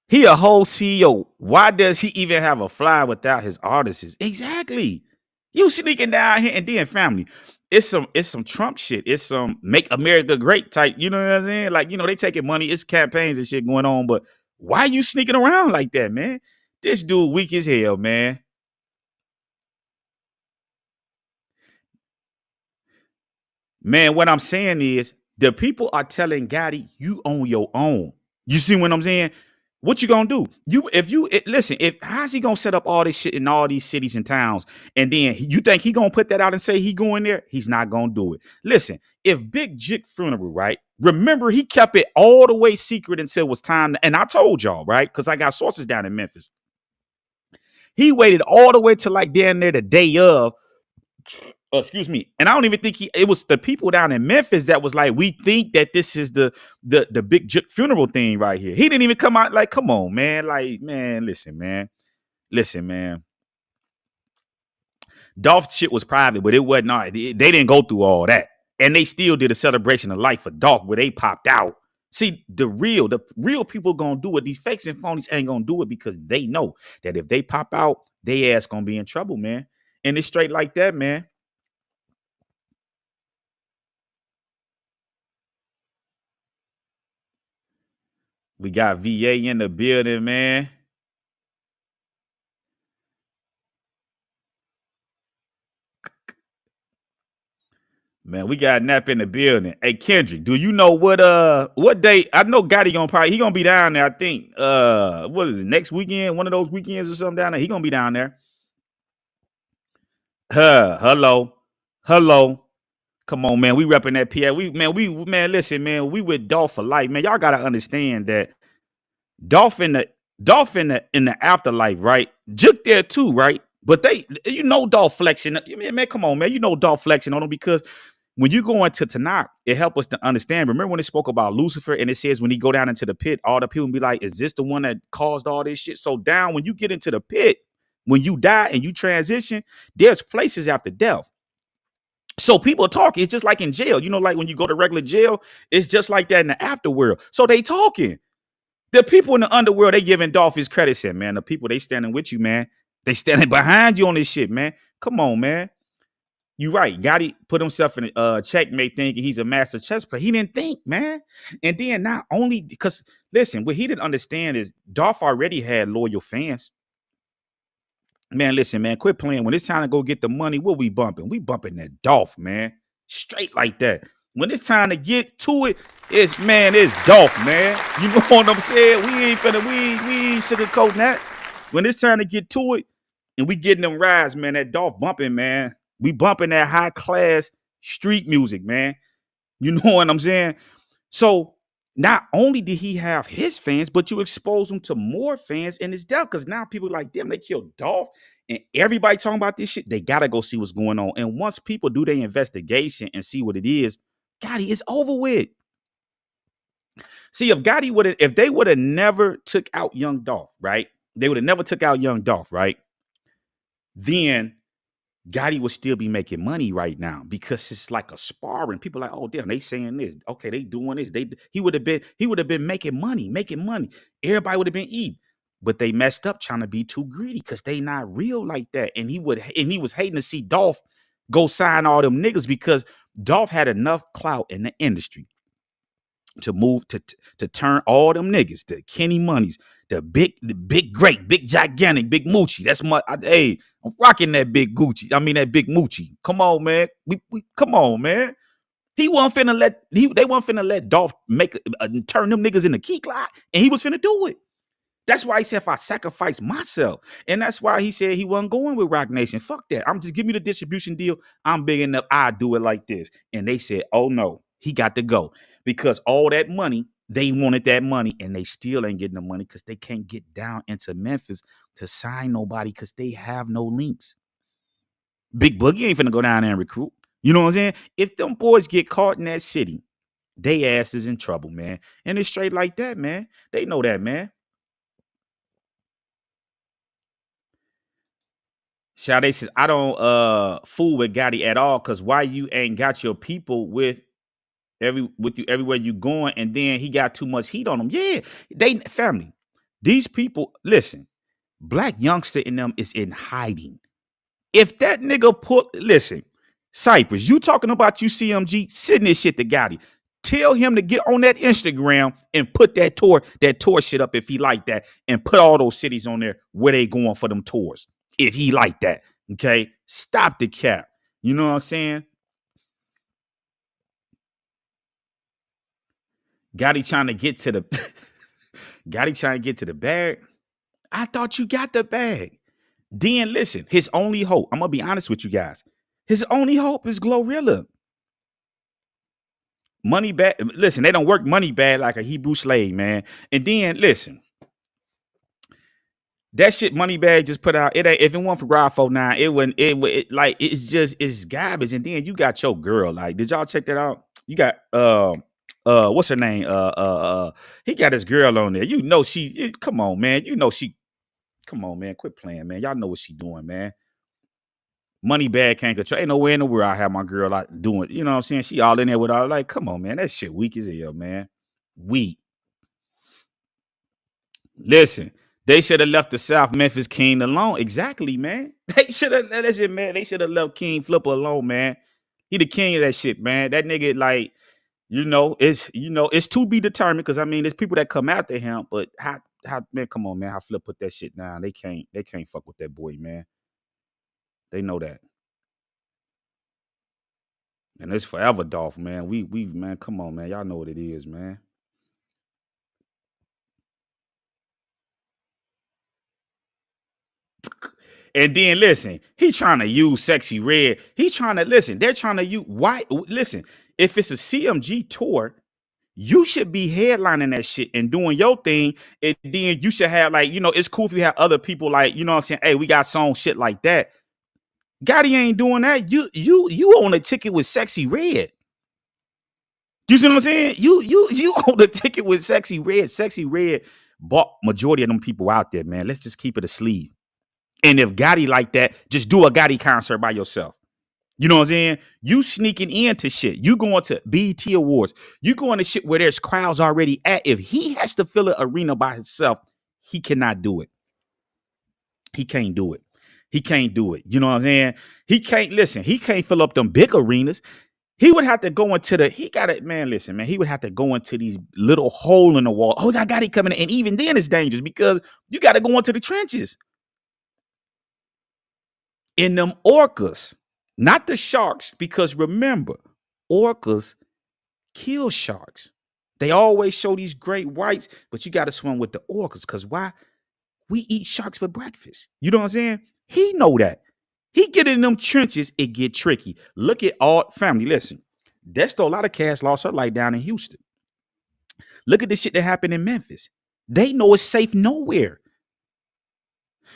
He a whole CEO. Why does he even have a fly without his artists? Exactly. You sneaking down here and then family. It's some Trump shit. It's some make America great type. You know what I'm saying? Like, they taking money. It's campaigns and shit going on. But why you sneaking around like that, man? This dude weak as hell, man. Man, what I'm saying is the people are telling Gotti, you on your own. You see what I'm saying? What you gonna do? Listen, how's he gonna set up all this shit in all these cities and towns? And then you think he gonna put that out and say he going there? He's not gonna do it. Listen, if Big Jick funeral, right? Remember, he kept it all the way secret until it was time. And I told y'all, right? Because I got sources down in Memphis. He waited all the way to like down there the day of. Excuse me. And I don't even think it was the people down in Memphis that was like, we think that this is the Big J funeral thing right here. He didn't even come out like, come on, man. Like, man, listen, man. Dolph shit was private, but it wasn't. They didn't go through all that. And they still did a celebration of life for Dolph where they popped out. See, the real people gonna do it. These fakes and phonies ain't gonna do it because they know that if they pop out, they ass gonna be in trouble, man. And it's straight like that, man. We got VA in the building, man. Man, we got Nap in the building. Hey, Kendrick, do you know what day? I know Gotti he gonna be down there. I think what is it, next weekend? One of those weekends or something down there. He gonna be down there. Hello. Hello. Come on, man. We repping that PA. Man, listen, man. We with Dolph for life, man. Y'all gotta understand that Dolph in the Dolph in the afterlife, right? Juke there too, right? But Dolph flexing. Man, come on, man. Dolph flexing on them because when you go into Tanakh, it helps us to understand. Remember when it spoke about Lucifer and it says when he go down into the pit, all the people be like, is this the one that caused all this shit? So down when you get into the pit, when you die and you transition, there's places after death. So people talking. It's just like in jail. Like when you go to regular jail, it's just like that in the afterworld. So they talking. The people in the underworld, they giving Dolph his credit, said, man, the people, they standing with you, man. They standing behind you on this shit, man. Come on, man. You right. Gotti put himself in a checkmate thinking he's a master chess player. He didn't think, man. And then not only because, listen, what he didn't understand is Dolph already had loyal fans. Man, listen, man, quit playing. When it's time to go get the money, what we bumping? We bumping that Dolph, man. Straight like that. When it's time to get to it, it's Dolph, man. You know what I'm saying? We ain't sugarcoating that. When it's time to get to it, and we getting them rides, man, that Dolph bumping, man. We bumping that high class street music, man. You know what I'm saying? So not only did he have his fans, but you expose him to more fans in his death. Because now people like, damn, they killed Dolph. And everybody talking about this shit, they gotta go see what's going on. And once people do their investigation and see what it is, Gotti, it's over with. See, if they would have never took out Young Dolph, right? They would have never took out Young Dolph, right? Then Gotti would still be making money right now because it's like a sparring. People are like, oh damn, they saying this. Okay, they doing this. He would have been making money. Everybody would have been eating. But they messed up trying to be too greedy because they not real like that. And he was hating to see Dolph go sign all them niggas because Dolph had enough clout in the industry to move to turn all them niggas, the Kenny Monies, the big great, big gigantic, big Moochie. That's hey, I'm rocking that big Gucci. I mean that big Moochie. Come on, man. We come on, man. They wasn't finna let Dolph turn them niggas into key clock, and he was finna do it. That's why he said, if I sacrifice myself. And that's why he said he wasn't going with Rock Nation. Fuck that. I'm just giving you the distribution deal. I'm big enough. I do it like this. And they said, oh no, he got to go. Because all that money, they wanted that money and they still ain't getting the money because they can't get down into Memphis to sign nobody because they have no links. Big Boogie ain't finna go down there and recruit. You know what I'm saying? If them boys get caught in that city, they ass is in trouble, man. And it's straight like that, man. They know that, man. Sade says, I don't fool with Gotti at all, because why you ain't got your people with you everywhere you going, and then he got too much heat on them. Yeah, they family. These people, listen, Black Youngster in them is in hiding. If that nigga listen, Cypress, you talking about you CMG, send this shit to Gotti. Tell him to get on that Instagram and put that tour shit up if he like that, and put all those cities on there where they going for them tours. If he like that, okay? Stop the cap. You know what I'm saying? Gotti trying to get to the Gotti trying to get to the bag. I thought you got the bag. Then listen, his only hope, I'm gonna be honest with you guys. His only hope is Glorilla. Money bad. Listen, they don't work money bad like a Hebrew slave, man. And then listen, that shit Moneybag just put out. It ain't, if it weren't for Rod 49, it wouldn't. Like it's garbage. And then you got your girl. Like, did y'all check that out? You got what's her name? He got his girl on there. You know come on, man. Come on, man. Quit playing, man. Y'all know what she doing, man. Moneybag can't control. Ain't nowhere in the world I have my girl like doing. You know what I'm saying? She all in there with all like, come on, man. That shit weak as hell, man. Weak. Listen, they should have left the South Memphis King alone. Exactly, man. They should have man. They should have left King Flipper alone, man. He the king of that shit, man. That nigga, like, it's to be determined, because I mean, there's people that come after him, but how man, come on, man. How Flip put that shit down? They can't fuck with that boy, man. They know that. And it's forever Dolph, man. We man, come on, man. Y'all know what it is, man. And then listen, he trying to use Sexy Red. He trying to listen. They're trying to use why listen. If it's a CMG tour, you should be headlining that shit and doing your thing. And then you should have like, it's cool if you have other people like, you know what I'm saying? Hey, we got song shit like that. Gotti ain't doing that. You own a ticket with Sexy Red. You see what I'm saying? You own the ticket with Sexy Red. Sexy Red bought majority of them people out there, man. Let's just keep it a sleeve. And if Gotti like that, just do a Gotti concert by yourself. You know what I'm saying? You sneaking into shit. You going to BET Awards. You going to shit where there's crowds already at. If he has to fill an arena by himself, he cannot do it. He can't do it. He can't do it. You know what I'm saying? He can't fill up them big arenas. He would have to go into he would have to go into these little hole in the wall. Oh, I got it coming in. And even then it's dangerous because you got to go into the trenches. In them orcas, not the sharks, because remember, orcas kill sharks. They always show these great whites, but you got to swim with the orcas because why? We eat sharks for breakfast. You know what I'm saying? He know that. He get in them trenches, it get tricky. Look at all family. Listen, Desto, a lot of cats lost her life down in Houston. Look at the shit that happened in Memphis. They know it's safe nowhere.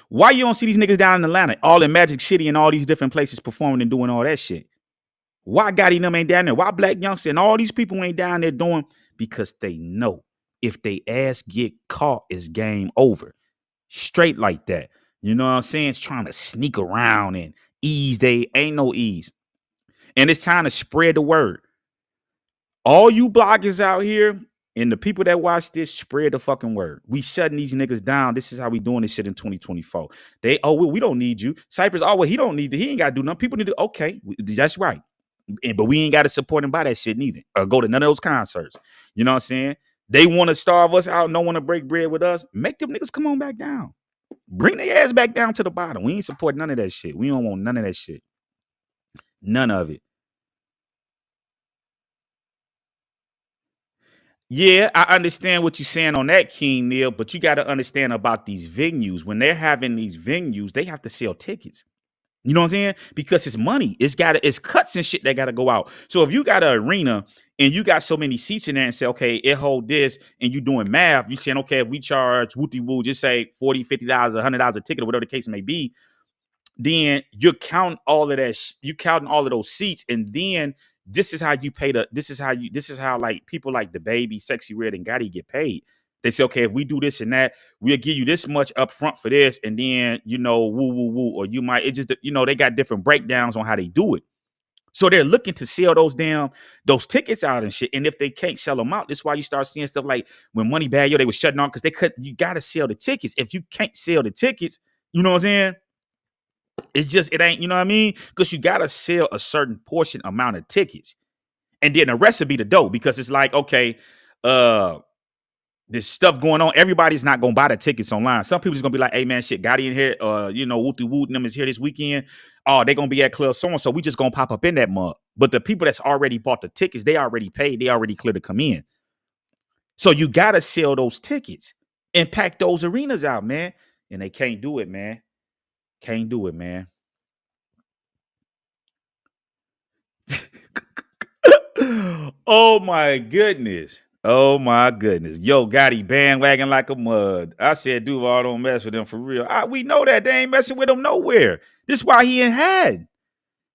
Why you don't see these niggas down in Atlanta, all in Magic City and all these different places performing and doing all that shit? Why Gotti and them ain't down there? Why Black Youngster and all these people ain't down there doing? Because they know if they ass get caught, it's game over. Straight like that. You know what I'm saying? It's trying to sneak around and ease. They ain't no ease. And it's time to spread the word. All you bloggers out here and the people that watch this, spread the fucking word. We shutting these niggas down. This is how we doing this shit in 2024. We don't need you. Cypress, he don't need he ain't got to do nothing. People need to, okay, that's right. But we ain't got to support him by that shit neither. Or go to none of those concerts. You know what I'm saying? They want to starve us out. No one to break bread with us. Make them niggas come on back down. Bring their ass back down to the bottom. We ain't support none of that shit. We don't want none of that shit. None of it. Yeah, I understand what you're saying on that, King Neil, but you got to understand about these venues. When they're having these venues, they have to sell tickets. You know what I'm saying? Because it's money. It's cuts and shit that got to go out. So if you got an arena and you got so many seats in there and say, okay, it hold this, and you doing math, you saying, okay, if we charge woo, just say $40, $50, $100 a ticket or whatever the case may be, then you're counting all of that. You counting all of those seats, and then this is how you pay this is how like people like the Baby, Sexy Red, and Gotti get paid. They say, okay, if we do this and that, we'll give you this much up front for this, and then woo, or you might they got different breakdowns on how they do it. So they're looking to sell those tickets out and shit. And if they can't sell them out, that's why you start seeing stuff like when Moneybagg, they were shutting on because you got to sell the tickets. If you can't sell the tickets, you know what I'm saying? It ain't, you know what I mean? Because you got to sell a certain portion amount of tickets. And then the rest will be the dough because it's like, okay, there's stuff going on. Everybody's not going to buy the tickets online. Some people's going to be like, hey, man, shit, Gotti in here, Wooty Woot and them is here this weekend. Oh, they're going to be at Club so-and-so. We just going to pop up in that mug. But the people that's already bought the tickets, they already paid. They already cleared to come in. So you got to sell those tickets and pack those arenas out, man. And they can't do it, man. Can't do it, man. Oh, my goodness. Oh my goodness. Yo, Gotti bandwagon like a mud. I said Duval don't mess with them for real. We know that. They ain't messing with him nowhere. This is why he ain't had.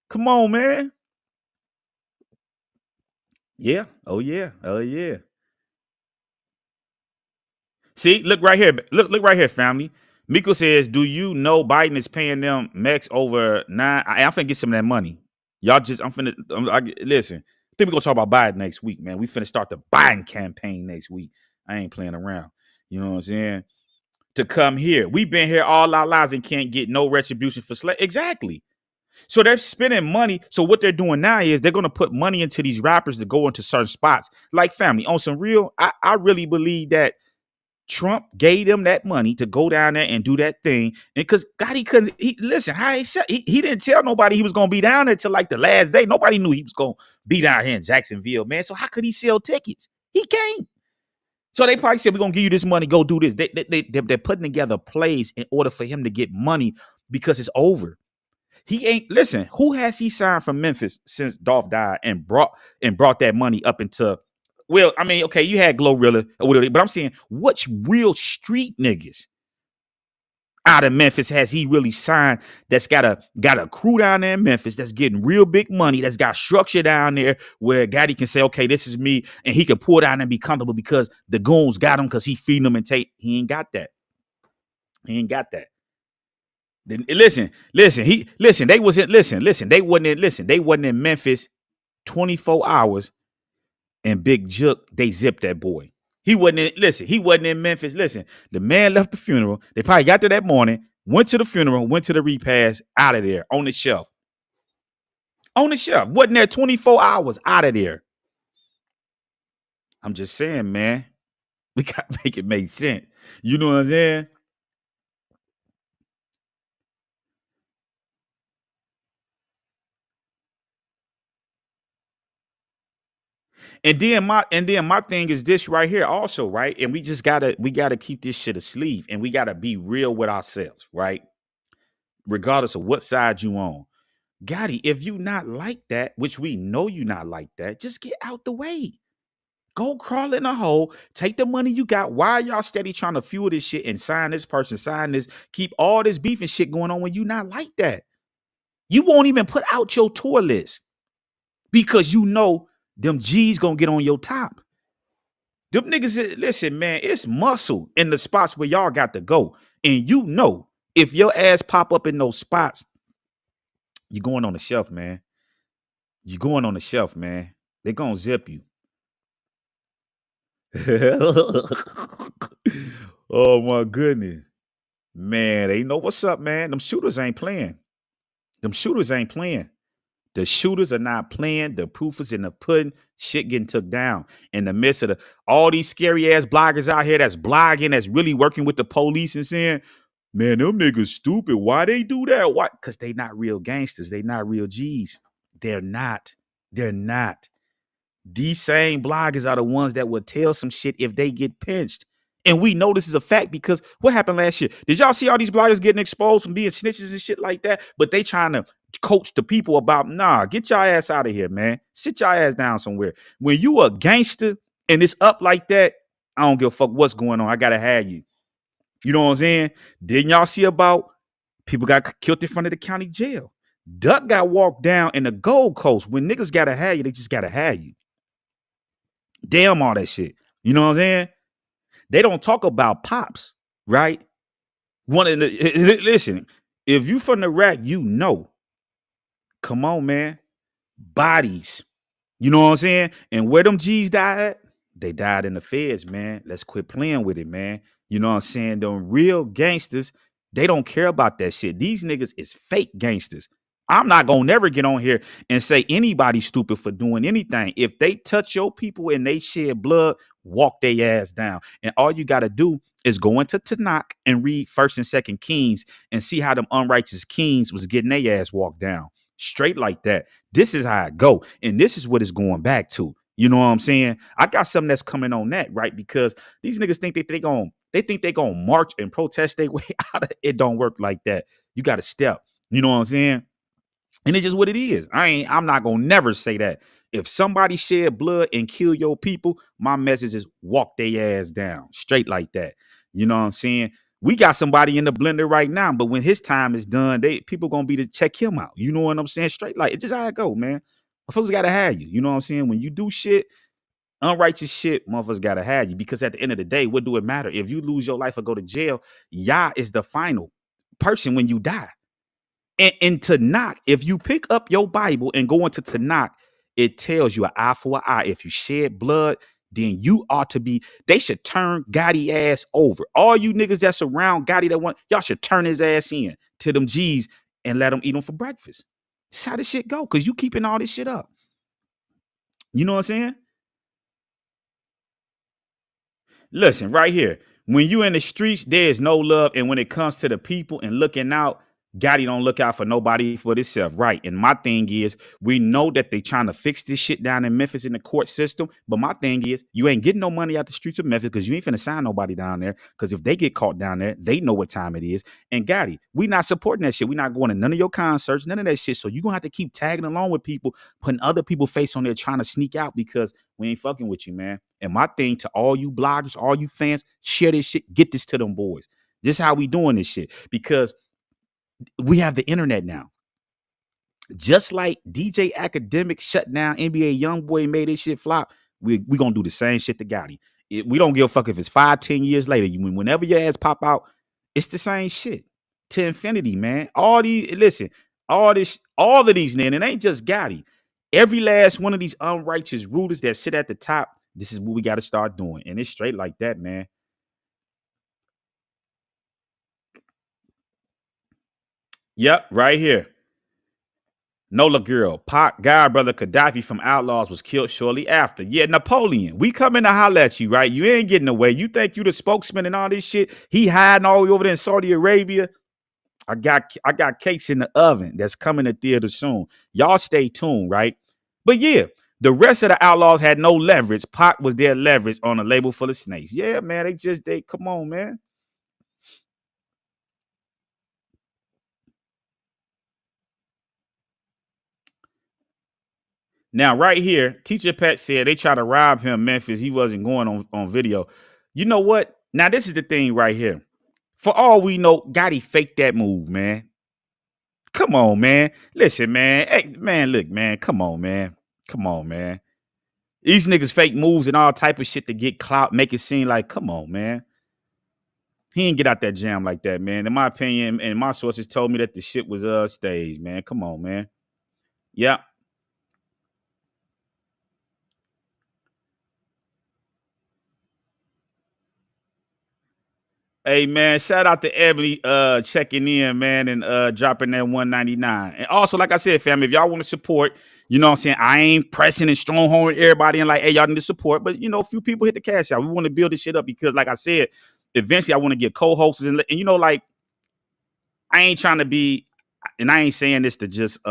Come on, man. Yeah. Oh yeah. Oh yeah. See, look right here. Look right here, family. Miko says, do you know Biden is paying them max over 9? I'm finna get some of that money. Y'all just, listen. I think we're gonna talk about Biden next week, man. We finna start the Biden campaign next week. I ain't playing around. You know what I'm saying? To come here. We've been here all our lives and can't get no retribution for slavery. Exactly. So they're spending money. So what they're doing now is they're gonna put money into these rappers to go into certain spots. Like family, on some real, I really believe that Trump gave them that money to go down there and do that thing. And because Gotti couldn't, listen, he didn't tell nobody he was going to be down there till like the last day. Nobody knew he was going to be down here in Jacksonville, man. So how could he sell tickets? He can't. So they probably said, we're going to give you this money, go do this. They're putting together plays in order for him to get money because it's over. He ain't listen. Who has he signed from Memphis since Dolph died and brought that money up into? Well, I mean, okay, you had Glorilla or whatever, but I'm saying, which real street niggas out of Memphis has he really signed that's got a crew down there in Memphis that's getting real big money, that's got structure down there where Gotti can say, okay, this is me, and he can pull down and be comfortable because the goons got him because he feeding them and take. He ain't got that. He ain't got that. Listen, they wasn't they wasn't in Memphis 24 hours and Big Jook, they zipped that boy. He wasn't in Memphis. Listen, the man left the funeral. They probably got there that morning, went to the funeral, went to the repast, out of there, on the shelf. On the shelf. Wasn't there 24 hours, out of there. I'm just saying, man. We got to make it make sense. You know what I'm saying? And then my thing is this right here also, right? And we gotta keep this shit asleep, and we gotta be real with ourselves, right? Regardless of what side you on. Gotti, if you not like that, which we know you not like that, just get out the way. Go crawl in a hole, take the money you got. Why y'all steady trying to fuel this shit and sign this person, sign this, keep all this beef and shit going on when you not like that? You won't even put out your tour list because you know them G's gonna get on your top. Them niggas, listen, man, it's muscle in the spots where y'all got to go. And you know, if your ass pop up in those spots, you going on the shelf, man. You going on the shelf, man. They gonna zip you. Oh my goodness. Man, they know what's up, man. Them shooters ain't playing. Them shooters ain't playing. The shooters are not playing. The proof is in the pudding. Shit getting took down in the midst of all these scary ass bloggers out here that's blogging, that's really working with the police and saying, man, them niggas stupid. Why they do that? Why? Because they not real gangsters. They not real G's. They're not. They're not. These same bloggers are the ones that will tell some shit if they get pinched. And we know this is a fact because what happened last year? Did y'all see all these bloggers getting exposed from being snitches and shit like that? But they trying to coach the people about, nah, get your ass out of here, man. Sit your ass down somewhere. When you a gangster and it's up like that, I don't give a fuck what's going on. I gotta have you. You know what I'm saying? Didn't y'all see about people got killed in front of the county jail? Duck got walked down in the Gold Coast. When niggas gotta have you, they just gotta have you. Damn all that shit. You know what I'm saying? They don't talk about pops, right? Listen, if you from the rack, you know. Come on, man. Bodies. You know what I'm saying? And where them G's died at? They died in the feds, man. Let's quit playing with it, man. You know what I'm saying? Them real gangsters, they don't care about that shit. These niggas is fake gangsters. I'm not gonna never get on here and say anybody's stupid for doing anything. If they touch your people and they shed blood, walk their ass down. And all you gotta do is go into Tanakh and read First and Second Kings and see how them unrighteous kings was getting their ass walked down. Straight like that. This is how I go. And this is what it's going back to. You know what I'm saying? I got something that's coming on that, right? Because these niggas think that they think they gonna march and protest their way out of it. It don't work like that. You gotta step. You know what I'm saying? And it's just what it is. I'm not gonna never say that. If somebody shed blood and kill your people, my message is walk their ass down. Straight like that. You know what I'm saying? We got somebody in the blender right now, but when his time is done, people gonna be to check him out. You know what I'm saying? Straight like it's just how it go, man. Motherfuckers gotta have you. You know what I'm saying? When you do shit, unrighteous shit, motherfuckers gotta have you. Because at the end of the day, what do it matter? If you lose your life or go to jail, Yah is the final person when you die. And Tanakh, if you pick up your Bible and go into Tanakh, it tells you an eye for an eye. If you shed blood, then you ought to be, they should turn Gotti ass over. All you niggas that's around Gotti that want, y'all should turn his ass in to them G's and let them eat them for breakfast. That's how this shit go, because you keeping all this shit up. You know what I'm saying? Listen, right here. When you in the streets, there is no love. And when it comes to the people and looking out, Gotti don't look out for nobody for himself, right? And my thing is, we know that they trying to fix this shit down in Memphis in the court system. But my thing is, you ain't getting no money out the streets of Memphis because you ain't finna sign nobody down there. Because if they get caught down there, they know what time it is. And Gotti, we not supporting that shit. We not going to none of your concerts, none of that shit. So you gonna have to keep tagging along with people, putting other people's face on there, trying to sneak out because we ain't fucking with you, man. And my thing to all you bloggers, all you fans, share this shit, get this to them boys. This is how we doing this shit because we have the internet now. Just like DJ Academic shut down NBA YoungBoy made this shit flop, we gonna do the same shit to Gotti. We don't give a fuck if it's 5-10 years later. Whenever your ass pop out, it's the same shit to infinity, man. All of these, man. It ain't just Gotti. Every last one of these unrighteous rulers that sit at the top, this is what we got to start doing, and it's straight like that, man. Yep, right here. Nola girl, Pac guy brother Gaddafi from Outlaws was killed shortly after. Yeah, Napoleon, we coming to holler at you, right? You ain't getting away. You think you the spokesman and all this shit? He hiding all the way over there in Saudi Arabia. I got cakes in the oven that's coming to theater soon. Y'all stay tuned, right? But yeah, the rest of the Outlaws had no leverage. Pac was their leverage on a label full of snakes. Yeah, man, they come on, man. Now, right here, Teacher Pet said they try to rob him, Memphis. He wasn't going on video. You know what? Now, this is the thing right here. For all we know, Gotti faked that move, man. Come on, man. Listen, man. Hey, man, look, man. Come on, man. Come on, man. These niggas fake moves and all type of shit to get clout, make it seem like, come on, man. He ain't get out that jam like that, man. In my opinion, and my sources told me that the shit was staged, man. Come on, man. Yeah. Hey man, shout out to Ebony checking in, man, and dropping that 199. And also, like I said, fam, if y'all want to support, you know what I'm saying? I ain't pressing and strongholding everybody and like, hey, y'all need to support. But you know, a few people hit the cash out. We want to build this shit up because, like I said, eventually I want to get co-hosts and you know, like, I ain't trying to be, and I ain't saying this to just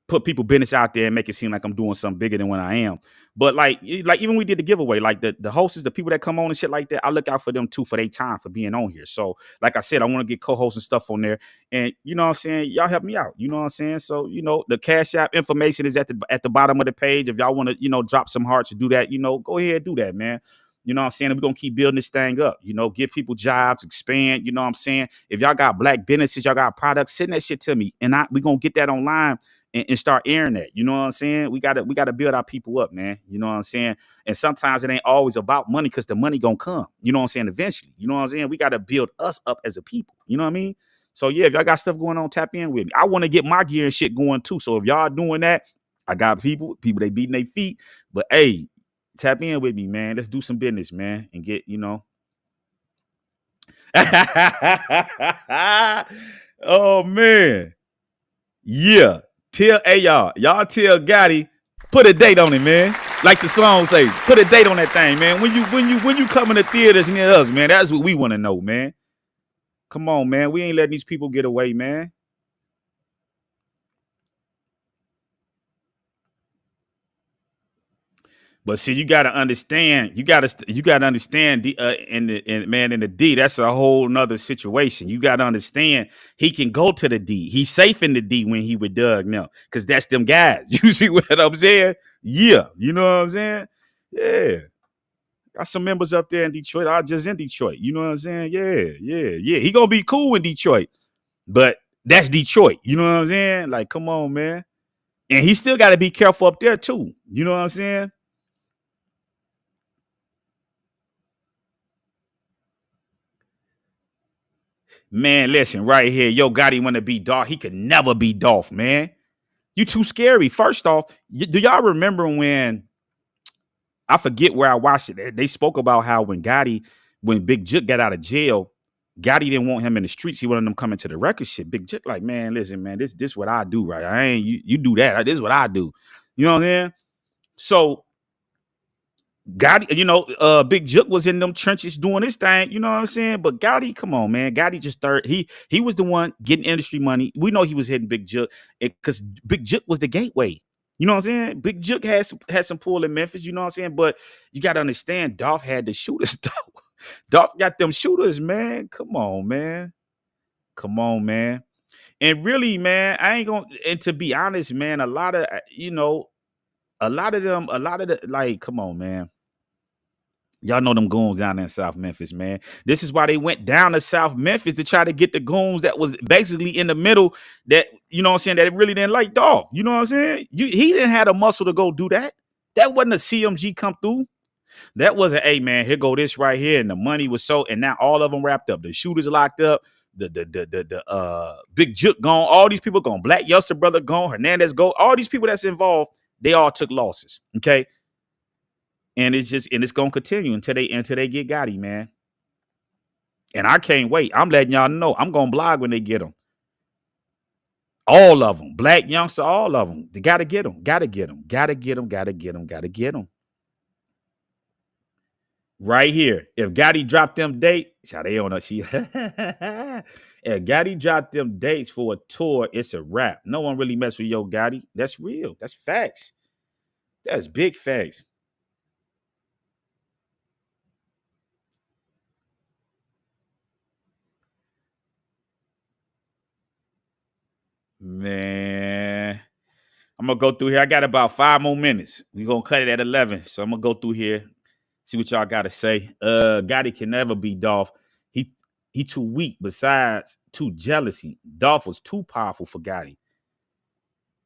put people business out there and make it seem like I'm doing something bigger than what I am. But like even we did the giveaway, like the hosts, the people that come on and shit like that, I look out for them too for their time for being on here. So like I said, I want to get co-hosts and stuff on there. And you know what I'm saying? Y'all help me out. You know what I'm saying? So, you know, the Cash App information is at the bottom of the page. If y'all want to, you know, drop some hearts to do that, you know, go ahead and do that, man. You know what I'm saying? We're going to keep building this thing up, you know, give people jobs, expand, you know what I'm saying? If y'all got black businesses, y'all got products, send that shit to me. And we're going to get that online and start airing that. You know what I'm saying? We gotta build our people up, man. You know what I'm saying? And sometimes it ain't always about money because the money gonna come. You know what I'm saying? Eventually. You know what I'm saying? We gotta build us up as a people. You know what I mean? So yeah, if y'all got stuff going on, tap in with me. I want to get my gear and shit going too. So if y'all doing that, I got people they beating their feet. But hey, tap in with me, man. Let's do some business, man, and get, you know. Oh man. Yeah. Y'all tell Gotti, put a date on it, man. Like the song say, put a date on that thing, man. When you come in the theaters near us, man, that's what we want to know, man. Come on, man. We ain't letting these people get away, man. But see, you gotta understand. You gotta understand in the D. That's a whole nother situation. You gotta understand. He can go to the D. He's safe in the D when he with Doug now, because that's them guys. You see what I'm saying? Yeah, you know what I'm saying? Yeah, got some members up there in Detroit. I just in Detroit. You know what I'm saying? Yeah. He gonna be cool in Detroit, but that's Detroit. You know what I'm saying? Like, come on, man. And he still got to be careful up there too. You know what I'm saying? Man, listen, right here. Yo, Gotti want to be Dolph. He could never be Dolph, man. You too scary. First off, do y'all remember when, I forget where I watched it, they spoke about how when Big Jook got out of jail, Gotti didn't want him in the streets. He wanted them coming to the record shit. Big Jook like, man, listen, man, this what I do, right? I ain't you do that. This is what I do. You know what I'm saying? So Gotti, Big Jook was in them trenches doing his thing, you know what I'm saying? But Gotti, come on, man. Gotti just third. He was the one getting industry money. We know he was hitting Big Jook because Big Jook was the gateway. You know what I'm saying? Big Jook had some pull in Memphis, you know what I'm saying? But you gotta understand, Dolph had the shooters, though. Dolph got them shooters, man. Come on, man. Come on, man. And really, man, I ain't gonna and to be honest, man, a lot of them, a lot of the like, come on, man. Y'all know them goons down there in South Memphis, man. This is why they went down to South Memphis to try to get the goons that was basically in the middle that, you know what I'm saying, that really didn't like Dolph. You know what I'm saying? He didn't have a muscle to go do that. That wasn't a CMG come through. That was a, hey, man, here go this right here. And the money was so, and now all of them wrapped up. The shooters locked up. The Big Jook gone. All these people gone. Black Youngster brother gone. Hernandez go. All these people that's involved, they all took losses. Okay. And it's gonna continue until they get Gotti, man. And I can't wait. I'm letting y'all know. I'm gonna blog when they get them. All of them, Black Youngster, all of them. They gotta get them. Gotta get them. Gotta get them. Gotta get them. Gotta get them. Right here. If Gotti dropped them dates, how they on us? If Gotti dropped them dates for a tour, it's a wrap. No one really mess with Yo Gotti. That's real. That's facts. That's big facts. Man, I'm gonna go through here. I got about 5 more minutes. We're gonna cut it at 11. So I'm gonna go through here, see what y'all gotta say. Gotti can never be Dolph. He too weak. Besides, too jealousy. Dolph was too powerful for Gotti.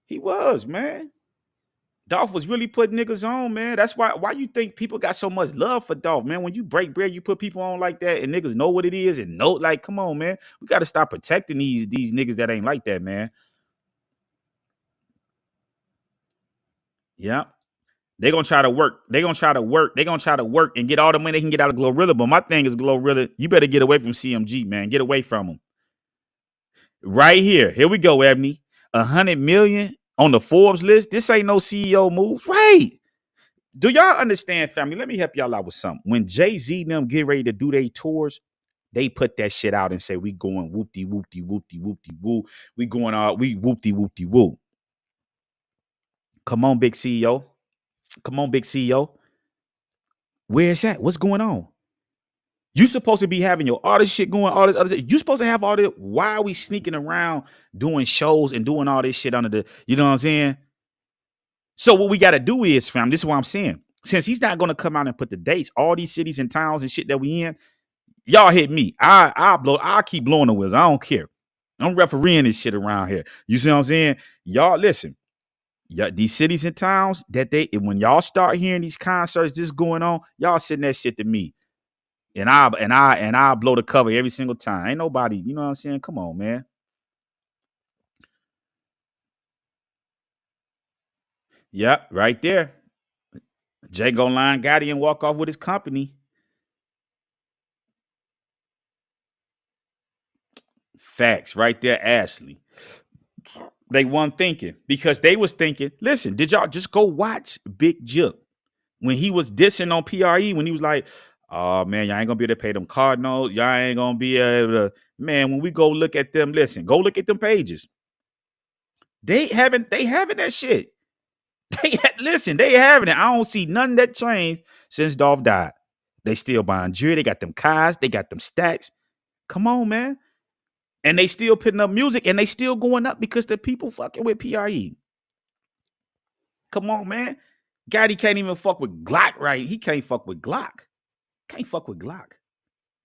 He was, man. Dolph was really putting niggas on, man. That's why you think people got so much love for Dolph, man. When you break bread, you put people on like that, and niggas know what it is and know, like, come on, man. We gotta stop protecting these niggas that ain't like that, man. Yeah. They gonna try to work. They gonna try to work. They gonna try to work and get all the money they can get out of Glorilla. But my thing is Glorilla, you better get away from CMG, man. Get away from them. Right here. Here we go, Ebony. 100 million on the Forbes list. This ain't no CEO moves. Right. Do y'all understand, family? Let me help y'all out with something. When Jay-Z and them get ready to do their tours, they put that shit out and say, we going whoopty, whoopty, whoopty, whoopty, woo. We going we whoopty, whoopty, woo. Come on, big CEO. Come on, big CEO. Where's that? What's going on? You supposed to be having your all this shit going, all this other shit. You supposed to have all this. Why are we sneaking around doing shows and doing all this shit under the, you know what I'm saying? So what we got to do is, fam, this is what I'm saying. Since he's not going to come out and put the dates, all these cities and towns and shit that we in, y'all hit me. I'll keep blowing the wheels. I don't care. I'm refereeing this shit around here. You see what I'm saying? Y'all listen. Yeah, these cities and towns that when y'all start hearing these concerts, this going on, y'all send that shit to me. And I blow the cover every single time. Ain't nobody, you know what I'm saying? Come on, man. Yep, right there. Jay go line Gotti and walk off with his company. Facts right there, Ashley. They weren't thinking because they was thinking, listen, did y'all just go watch Big Jook when he was dissing on PRE when he was like, oh man, y'all ain't gonna be able to pay them Cardinals. Y'all ain't gonna be able to, man, when we go look at them, listen, go look at them pages. They having that shit. Listen, they having it. I don't see nothing that changed since Dolph died. They still buying jewelry. They got them cars. They got them stacks. Come on, man. And they still putting up music and they still going up because the people fucking with PRE. Come on, man. Gotti can't even fuck with Glock, right? He can't fuck with Glock. Can't fuck with Glock.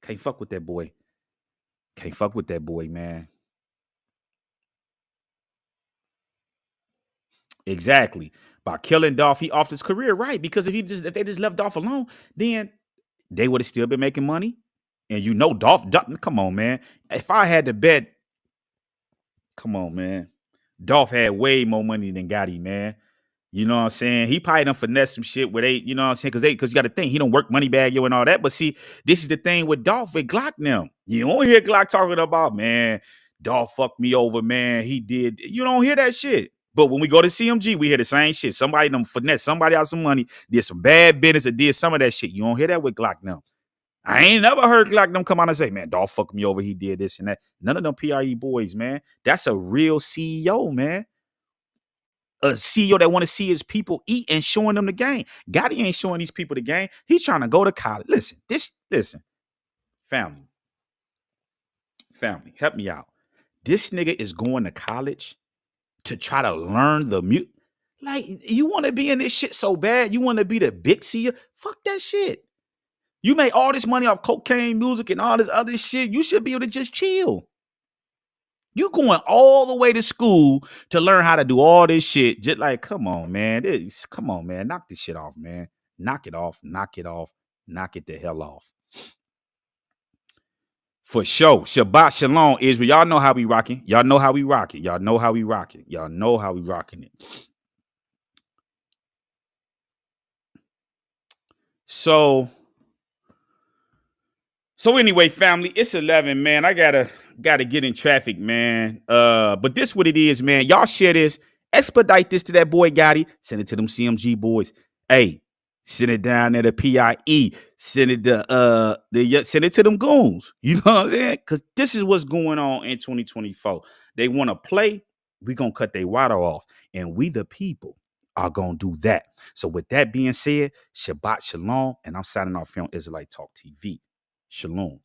Can't fuck with that boy. Can't fuck with that boy, man. Exactly. By killing Dolph, he off his career, right? Because if they just left Dolph alone, then they would have still been making money. And you know, Dolph, come on, man. If I had to bet, come on, man. Dolph had way more money than Gotti, man. You know what I'm saying? He probably done finesse some shit where they, you know what I'm saying? Because you got to think, he don't work money bag yo and all that. But see, this is the thing with Dolph with Glock now. You don't hear Glock talking about, man, Dolph fucked me over, man. He did. You don't hear that shit. But when we go to CMG, we hear the same shit. Somebody done finesse somebody out some money, did some bad business, or did some of that shit. You don't hear that with Glock now. I ain't never heard Glock them come out and say, man, Dolph fucked me over. He did this and that. None of them PRE boys, man. That's a real CEO, man. A CEO that want to see his people eat and showing them the game. Gotti ain't showing these people the game. He's trying to go to college. Listen, family, help me out. This nigga is going to college to try to learn the music. Like, you want to be in this shit so bad. You want to be the big seer. Fuck that shit. You make all this money off cocaine music and all this other shit. You should be able to just chill. You going all the way to school to learn how to do all this shit. Just like, come on, man. Come on, man. Knock this shit off, man. Knock it off. Knock it off. Knock it the hell off. For sure. Shabbat Shalom, Israel. Y'all know how we rocking. Y'all know how we rocking. Y'all know how we rocking. Y'all know how we rocking it. So anyway, family, it's 11, man. I gotta get in traffic, man. But this what it is, man. Y'all share this. Expedite this to that boy Gotti. Send it to them CMG boys. Hey, send it down there to PIE. Send it to send it to them goons. You know what I'm saying? Because this is what's going on in 2024. They want to play. We gonna cut their water off, and we the people are gonna do that. So with that being said, Shabbat Shalom, and I'm signing off here on Israelite Talk TV. Shalom.